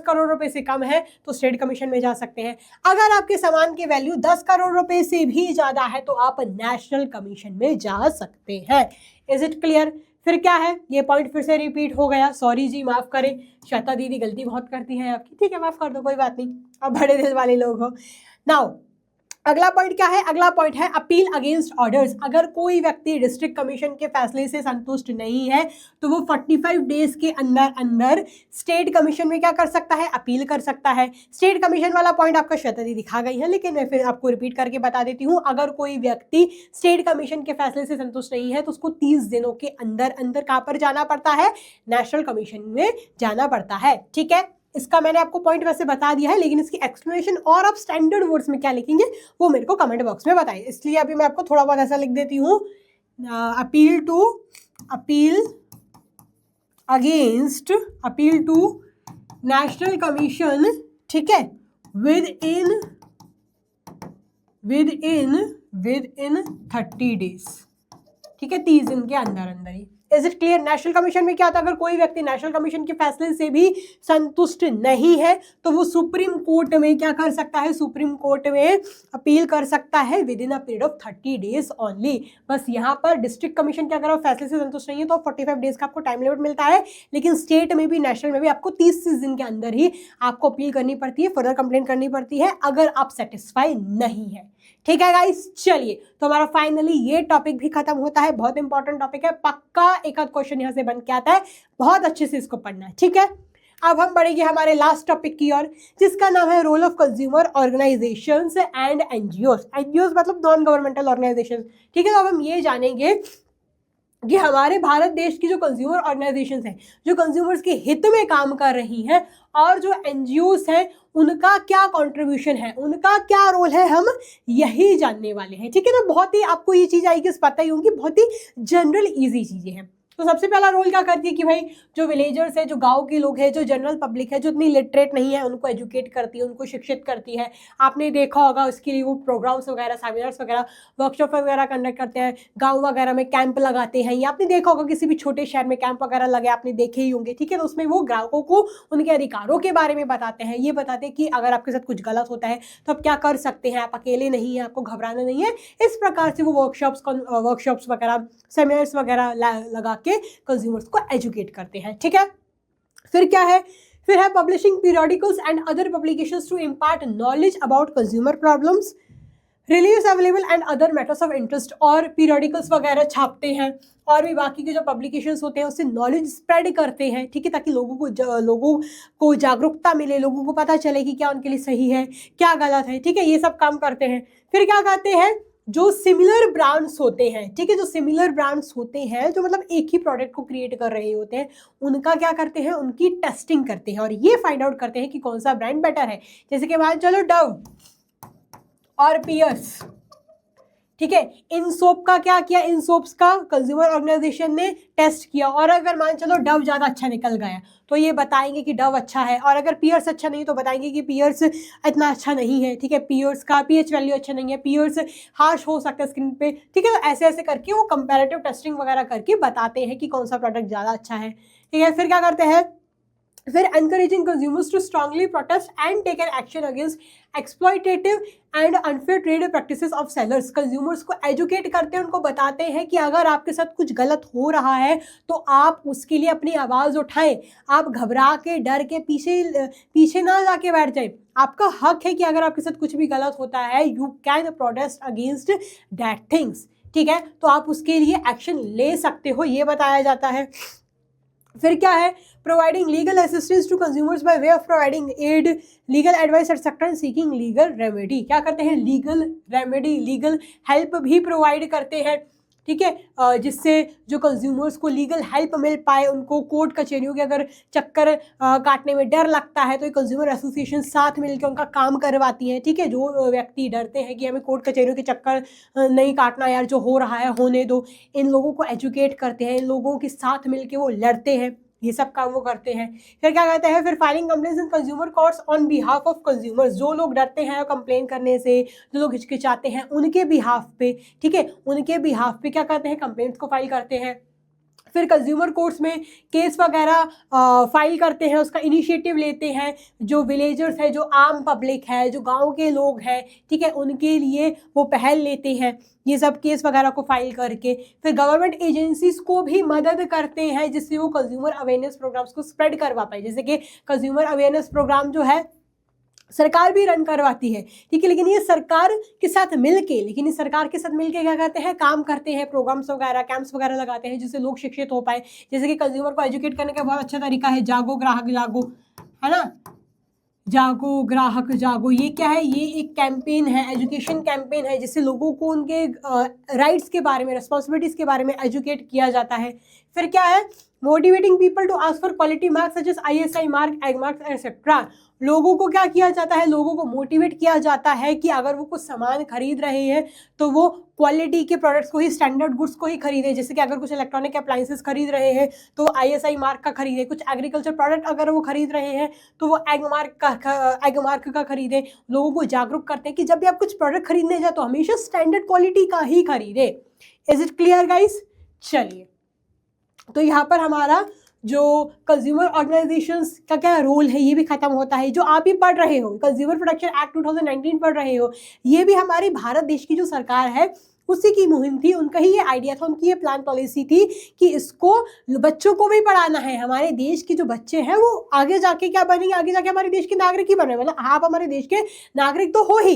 करोड़ रुपए से कम है, तो स्टेट कमीशन में जा सकते हैं। अगर आपके सामान की वैल्यू 10 करोड़ रुपए से भी ज्यादा है तो आप नेशनल कमीशन में जा सकते हैं। Is it clear. फिर क्या है, ये पॉइंट फिर से रिपीट हो गया, सॉरी जी, माफ करें, श्वेता दीदी गलती बहुत करती हैं आपकी। ठीक है, माफ कर दो, कोई बात नहीं, अब बड़े दिल वाले लोग हो। नाउ अगला पॉइंट क्या है, अगला पॉइंट है अपील अगेंस्ट ऑर्डर्स। अगर कोई व्यक्ति डिस्ट्रिक्ट कमीशन के फैसले से संतुष्ट नहीं है तो वो 45 डेज के अंदर अंदर स्टेट कमीशन में क्या कर सकता है, अपील कर सकता है। स्टेट कमीशन वाला पॉइंट आपका श्वेता दी दिखा गई है, लेकिन मैं फिर आपको रिपीट करके बता देती हूँ। अगर कोई व्यक्ति स्टेट कमीशन के फैसले से संतुष्ट नहीं है तो उसको 30 दिनों के अंदर अंदर कहाँ पर जाना पड़ता है, नेशनल कमीशन में जाना पड़ता है। ठीक है, इसका मैंने आपको पॉइंट वैसे बता दिया है, लेकिन इसकी एक्सप्लेनेशन और आप स्टैंडर्ड वर्ड्स में क्या लिखेंगे वो मेरे को कमेंट बॉक्स में बताइए। इसलिए अभी मैं आपको थोड़ा बहुत ऐसा लिख देती हूँ, अपील टू नेशनल कमीशन। ठीक है, विद इन 30 डेज। ठीक है, 30 दिन के अंदर अंदर ही। Is it clear. National commission में क्या होता है, अगर कोई व्यक्ति नेशनल कमीशन के फैसले से भी संतुष्ट नहीं है तो वो सुप्रीम कोर्ट में क्या कर सकता है, सुप्रीम कोर्ट में अपील कर सकता है with in a period of 30 days only. बस यहाँ पर डिस्ट्रिक्ट कमीशन के अगर आप फैसले से संतुष्ट नहीं है तो 45 डेज का आपको टाइम लिमिट मिलता है, लेकिन स्टेट में भी नेशनल में भी आपको 30 दिन के अंदर ही आपको अपील करनी पड़ती है, फर्दर कंप्लेंट करनी पड़ती है अगर आप सेटिस्फाई नहीं है। ठीक है गाइस, चलिए तो हमारा फाइनली ये टॉपिक भी खत्म होता है। बहुत इंपॉर्टेंट टॉपिक है, पक्का एक आध क्वेश्चन यहाँ से बन के आता है, बहुत अच्छे से इसको पढ़ना है। ठीक है, अब हम बढ़ेंगे हमारे लास्ट टॉपिक की ओर, जिसका नाम है role of consumer organisations and NGOs. NGOs मतलब नॉन गवर्नमेंटल ऑर्गेनाइजेशन। ठीक है, तो अब हम ये जानेंगे कि हमारे भारत देश की जो कंज्यूमर ऑर्गेनाइजेशंस हैं, जो कंज्यूमर्स के हित में काम कर रही हैं, और जो एनजीओस हैं उनका क्या कंट्रीब्यूशन है, उनका क्या रोल है, हम यही जानने वाले हैं। ठीक है ना, बहुत ही आपको ये चीज़ आई कि पता ही होंगी, बहुत ही जनरल इजी चीज़ें हैं। तो सबसे पहला रोल क्या करती है कि भाई जो विलेजर्स है, जो गांव के लोग हैं, जो जनरल पब्लिक है, जो इतनी लिटरेट नहीं है, उनको एजुकेट करती है, उनको शिक्षित करती है। आपने देखा होगा उसके लिए वो प्रोग्राम्स वगैरह, सेमिनार्स वगैरह, वर्कशॉप वगैरह कंडक्ट करते हैं, गांव वगैरह में कैंप लगाते हैं। या आपने देखा होगा किसी भी छोटे शहर में कैंप वगैरह लगे, आपने देखे ही होंगे। ठीक है, तो उसमें वो ग्राहकों को उनके अधिकारों के बारे में बताते हैं, ये बताते हैं कि अगर आपके साथ कुछ गलत होता है तो आप क्या कर सकते हैं, आप अकेले नहीं हैं, आपको घबराना नहीं है। इस प्रकार से वो वर्कशॉप्स वगैरह, सेमिनार्स वगैरह लगा के कंज्यूमर्स को एजुकेट करते हैं। ठीक है, फिर क्या है, फिर है publishing periodicals and other publications to impart knowledge about consumer problems, release available and other matters of interest. और पीरियोडिकल्स वगैरह छापते हैं और भी बाकी के जो पब्लिकेशंस होते हैं उससे नॉलेज स्प्रेड करते हैं। ठीक है, ताकि लोगों को जागरूकता मिले, लोगों को पता चले कि क्या उनके लिए सही है, क्या गलत है। ठीक है, ये सब काम करते हैं। फिर क्या करते हैं, जो सिमिलर ब्रांड्स होते हैं, ठीक है, जो सिमिलर ब्रांड्स होते हैं, जो मतलब एक ही प्रोडक्ट को क्रिएट कर रहे होते हैं, उनका क्या करते हैं, उनकी टेस्टिंग करते हैं और ये फाइंड आउट करते हैं कि कौन सा ब्रांड बेटर है। जैसे कि मान चलो डव और पियर्स, ठीक है। इन सोप का क्या किया, इन सोप्स का कंज्यूमर ऑर्गेनाइजेशन ने टेस्ट किया, और अगर मान चलो डव ज़्यादा अच्छा निकल गया तो ये बताएंगे कि डव अच्छा है, और अगर पियर्स अच्छा नहीं तो बताएंगे कि पियर्स इतना अच्छा नहीं है, ठीक है। पियर्स का पीएच वैल्यू अच्छा नहीं है, पियर्स हार्श हो सकता है स्किन पे, ठीक है। तो ऐसे ऐसे करके वो कंपैरेटिव टेस्टिंग वगैरह करके बताते हैं कि कौन सा प्रोडक्ट ज़्यादा अच्छा है, ठीक है। फिर क्या करते हैं, फिर encouraging consumers to strongly protest and take an action against exploitative and unfair trade practices of sellers। consumers को educate करते हैं, उनको बताते हैं कि अगर आपके साथ कुछ गलत हो रहा है तो आप उसके लिए अपनी आवाज़ उठाएं, आप घबरा के डर के पीछे ना जाके बैठ जाएं। आपका हक है कि अगर आपके साथ कुछ भी गलत होता है, you can protest against that things, ठीक है। तो आप उसके लिए एक्शन ले सकते हो, ये बताया जाता है। फिर क्या है, providing legal assistance to consumers by way of providing aid, legal advice etcetera and seeking legal remedy. क्या करते हैं, लीगल रेमेडी, लीगल हेल्प भी प्रोवाइड करते हैं, ठीक है, जिससे जो कंज्यूमर्स को लीगल हेल्प मिल पाए। उनको कोर्ट कचहरियों के अगर चक्कर काटने में डर लगता है तो ये कंज्यूमर एसोसिएशन साथ मिलकर उनका काम करवाती है, ठीक है। जो व्यक्ति डरते हैं कि हमें कोर्ट कचहरियों के चक्कर नहीं काटना यार, जो हो रहा है होने दो, इन लोगों को एजुकेट करते हैं, इन लोगों के साथ मिलकर वो लड़ते हैं, ये सब काम वो करते हैं। फिर क्या कहते हैं, फिर filing complaints in consumer courts on behalf of consumers. जो लोग डरते हैं कंप्लेन करने से, जो लोग हिचकिचाते हैं, उनके बिहाफ पे, ठीक है, उनके बिहाफ पे क्या करते हैं, कंप्लेंट्स को फाइल करते हैं। फिर कंज्यूमर कोर्ट्स में केस वगैरह फाइल करते हैं, उसका इनिशिएटिव लेते हैं। जो विलेजर्स है, जो आम पब्लिक है, जो गांव के लोग हैं, ठीक है, उनके लिए वो पहल लेते हैं, ये सब केस वगैरह को फाइल करके। फिर गवर्नमेंट एजेंसीज को भी मदद करते हैं जिससे वो कंज्यूमर अवेयरनेस प्रोग्राम्स को स्प्रेड करवा पाए। जैसे कि कंज्यूमर अवेयरनेस प्रोग्राम जो है सरकार भी रन करवाती है, ठीक है, लेकिन ये सरकार के साथ मिलके क्या करते हैं, काम करते हैं, प्रोग्राम्स वगैरह, कैंप्स वगैरह लगाते हैं जिससे लोग शिक्षित हो पाए। जैसे कि कंज्यूमर को एजुकेट करने का बहुत अच्छा तरीका है जागो ग्राहक जागो, है ना, जागो ग्राहक जागो। ये क्या है, ये एक कैंपेन है, एजुकेशन कैंपेन है, जिससे लोगों को उनके राइट्स के बारे में, रिस्पॉन्सिबिलिटीज़ के बारे में एजुकेट किया जाता है। फिर क्या है, motivating people to ask for quality marks such as ISI mark, Ag marks etcetera. लोगों को क्या किया जाता है, लोगों को मोटिवेट किया जाता है कि अगर वो कुछ सामान खरीद रहे हैं तो वो क्वालिटी के प्रोडक्ट्स को ही, स्टैंडर्ड गुड्स को ही खरीदे। जैसे कि अगर कुछ इलेक्ट्रॉनिक अप्लाइंसेस खरीद रहे हैं तो ISI मार्क का खरीदे, कुछ एग्रीकल्चर प्रोडक्ट अगर वो खरीद रहे हैं तो वो एग मार्क का खरीदे। लोगों को जागरूक करते हैं कि जब भी आप कुछ प्रोडक्ट खरीदने जाए तो हमेशा स्टैंडर्ड क्वालिटी का ही खरीदे। Is it clear guys? चलिए, तो यहाँ पर हमारा जो कंज्यूमर ऑर्गेनाइजेशंस का क्या रोल है ये भी खत्म होता है। जो आप ही पढ़ रहे हो, कंज्यूमर प्रोटेक्शन एक्ट 2019 पढ़ रहे हो, ये भी हमारी भारत देश की जो सरकार है उसी की मुहिम थी, उनका ही ये आइडिया था, उनकी ये प्लान पॉलिसी थी कि इसको बच्चों को भी पढ़ाना है। हमारे देश के जो बच्चे हैं वो आगे जाके क्या बनेंगे, आगे जाके हमारे देश के नागरिक ही बने। मतलब आप हमारे देश के नागरिक तो हो ही,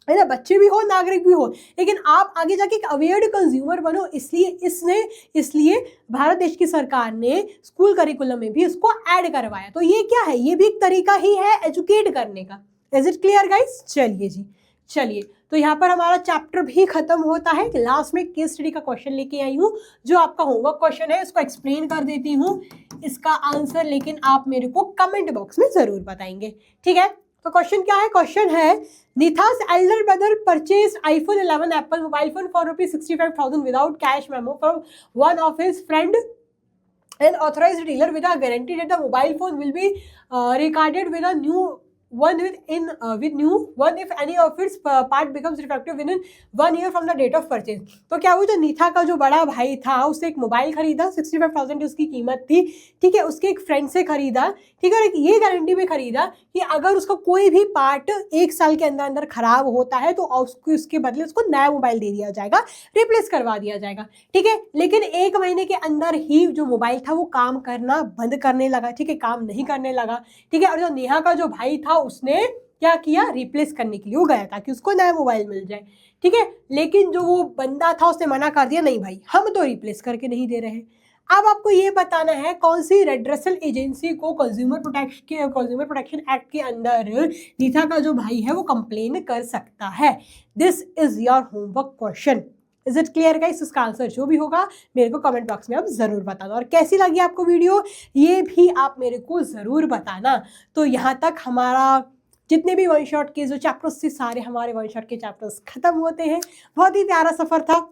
है ना, बच्चे भी हो, नागरिक भी हो, लेकिन आप आगे जाके एक अवेयर्ड कंज्यूमर बनो। इसलिए भारत देश की सरकार ने स्कूल करिकुलम में भी इसको ऐड करवाया। तो ये क्या है, ये भी एक तरीका ही है एजुकेट करने का। Is it clear guys? चलिए जी, चलिए, तो यहाँ पर हमारा चैप्टर भी खत्म होता है। लास्ट में केस स्टडी का क्वेश्चन लेके आई हूँ, जो आपका होमवर्क क्वेश्चन है, इसको एक्सप्लेन कर देती हूँ, इसका आंसर लेकिन आप मेरे को कमेंट बॉक्स में जरूर बताएंगे, ठीक है। तो क्वेश्चन क्या है, क्वेश्चन है निथा's elder brother purchased iPhone 11 Apple mobile phone for ₹65,000 without cash memo from one of his friend and authorized dealer with a guarantee that the mobile phone will be recorded with a new one with new one if any of its part becomes defective within 1 year from the date of purchase। तो क्या हुआ, जो नीथा का जो बड़ा भाई था उससे एक मोबाइल खरीदा, 65,000 उसकी कीमत थी, ठीक है, उसके एक फ्रेंड से खरीदा, ठीक है, और एक ये गारंटी में खरीदा कि अगर उसका कोई भी पार्ट 1 साल के अंदर अंदर खराब होता है तो उसके बदले उसको नया मोबाइल दे दिया जाएगा, रिप्लेस करवा दिया जाएगा, ठीक है। लेकिन 1 महीने के अंदर ही जो मोबाइल था वो काम करना बंद करने लगा, ठीक है, काम नहीं करने लगा, ठीक है। और जो नेहा का जो भाई था उसने क्या किया, रिप्लेस करने के लिए वो गया ताकि उसको नया मोबाइल मिल जाए, ठीक है। लेकिन जो वो बंदा था उसने मना कर दिया, नहीं भाई हम तो रिप्लेस करके नहीं दे रहे हैं। अब आपको ये बताना है कौन सी रेड्रेसल एजेंसी को कंज्यूमर प्रोटेक्शन एक्ट के अंदर नीथा का जो भाई है वो कंप्लेन कर सकता है। This is your homework question. Is it clear guys? इसका आंसर जो भी होगा मेरे को कमेंट बॉक्स में आप ज़रूर बताना, और कैसी लगी आपको वीडियो ये भी आप मेरे को ज़रूर बताना। तो यहाँ तक हमारा जितने भी वन शॉट के जो चैप्टर्स थे सारे हमारे वन शॉट के चैप्टर्स खत्म होते हैं। बहुत ही प्यारा सफर था।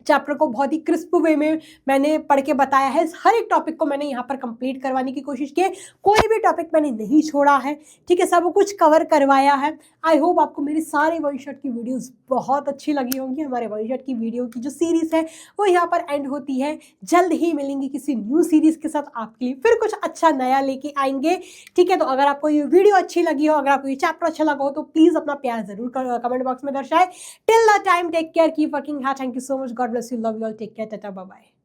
चैप्टर को बहुत ही क्रिस्प वे में मैंने पढ़ के बताया है। हर एक टॉपिक को मैंने यहाँ पर कंप्लीट करवाने की कोशिश की है, कोई भी टॉपिक मैंने नहीं छोड़ा है, ठीक है, सब कुछ कवर करवाया है। आई होप आपको मेरी सारे वन शॉट की वीडियोस बहुत अच्छी लगी होंगी। हमारे वन शॉट की वीडियो की जो सीरीज है वो यहाँ पर एंड होती है। जल्द ही मिलेंगे किसी न्यू सीरीज के साथ, आपके लिए फिर कुछ अच्छा नया लेके आएंगे, ठीक है। तो अगर आपको ये वीडियो अच्छी लगी हो, अगर आपको ये चैप्टर अच्छा लगा हो, तो प्लीज अपना प्यार जरूर कमेंट बॉक्स में दर्शाए। Till the time, take care, keep working hard. Thank you so much, god bless you, love you all, take care, tata, bye bye.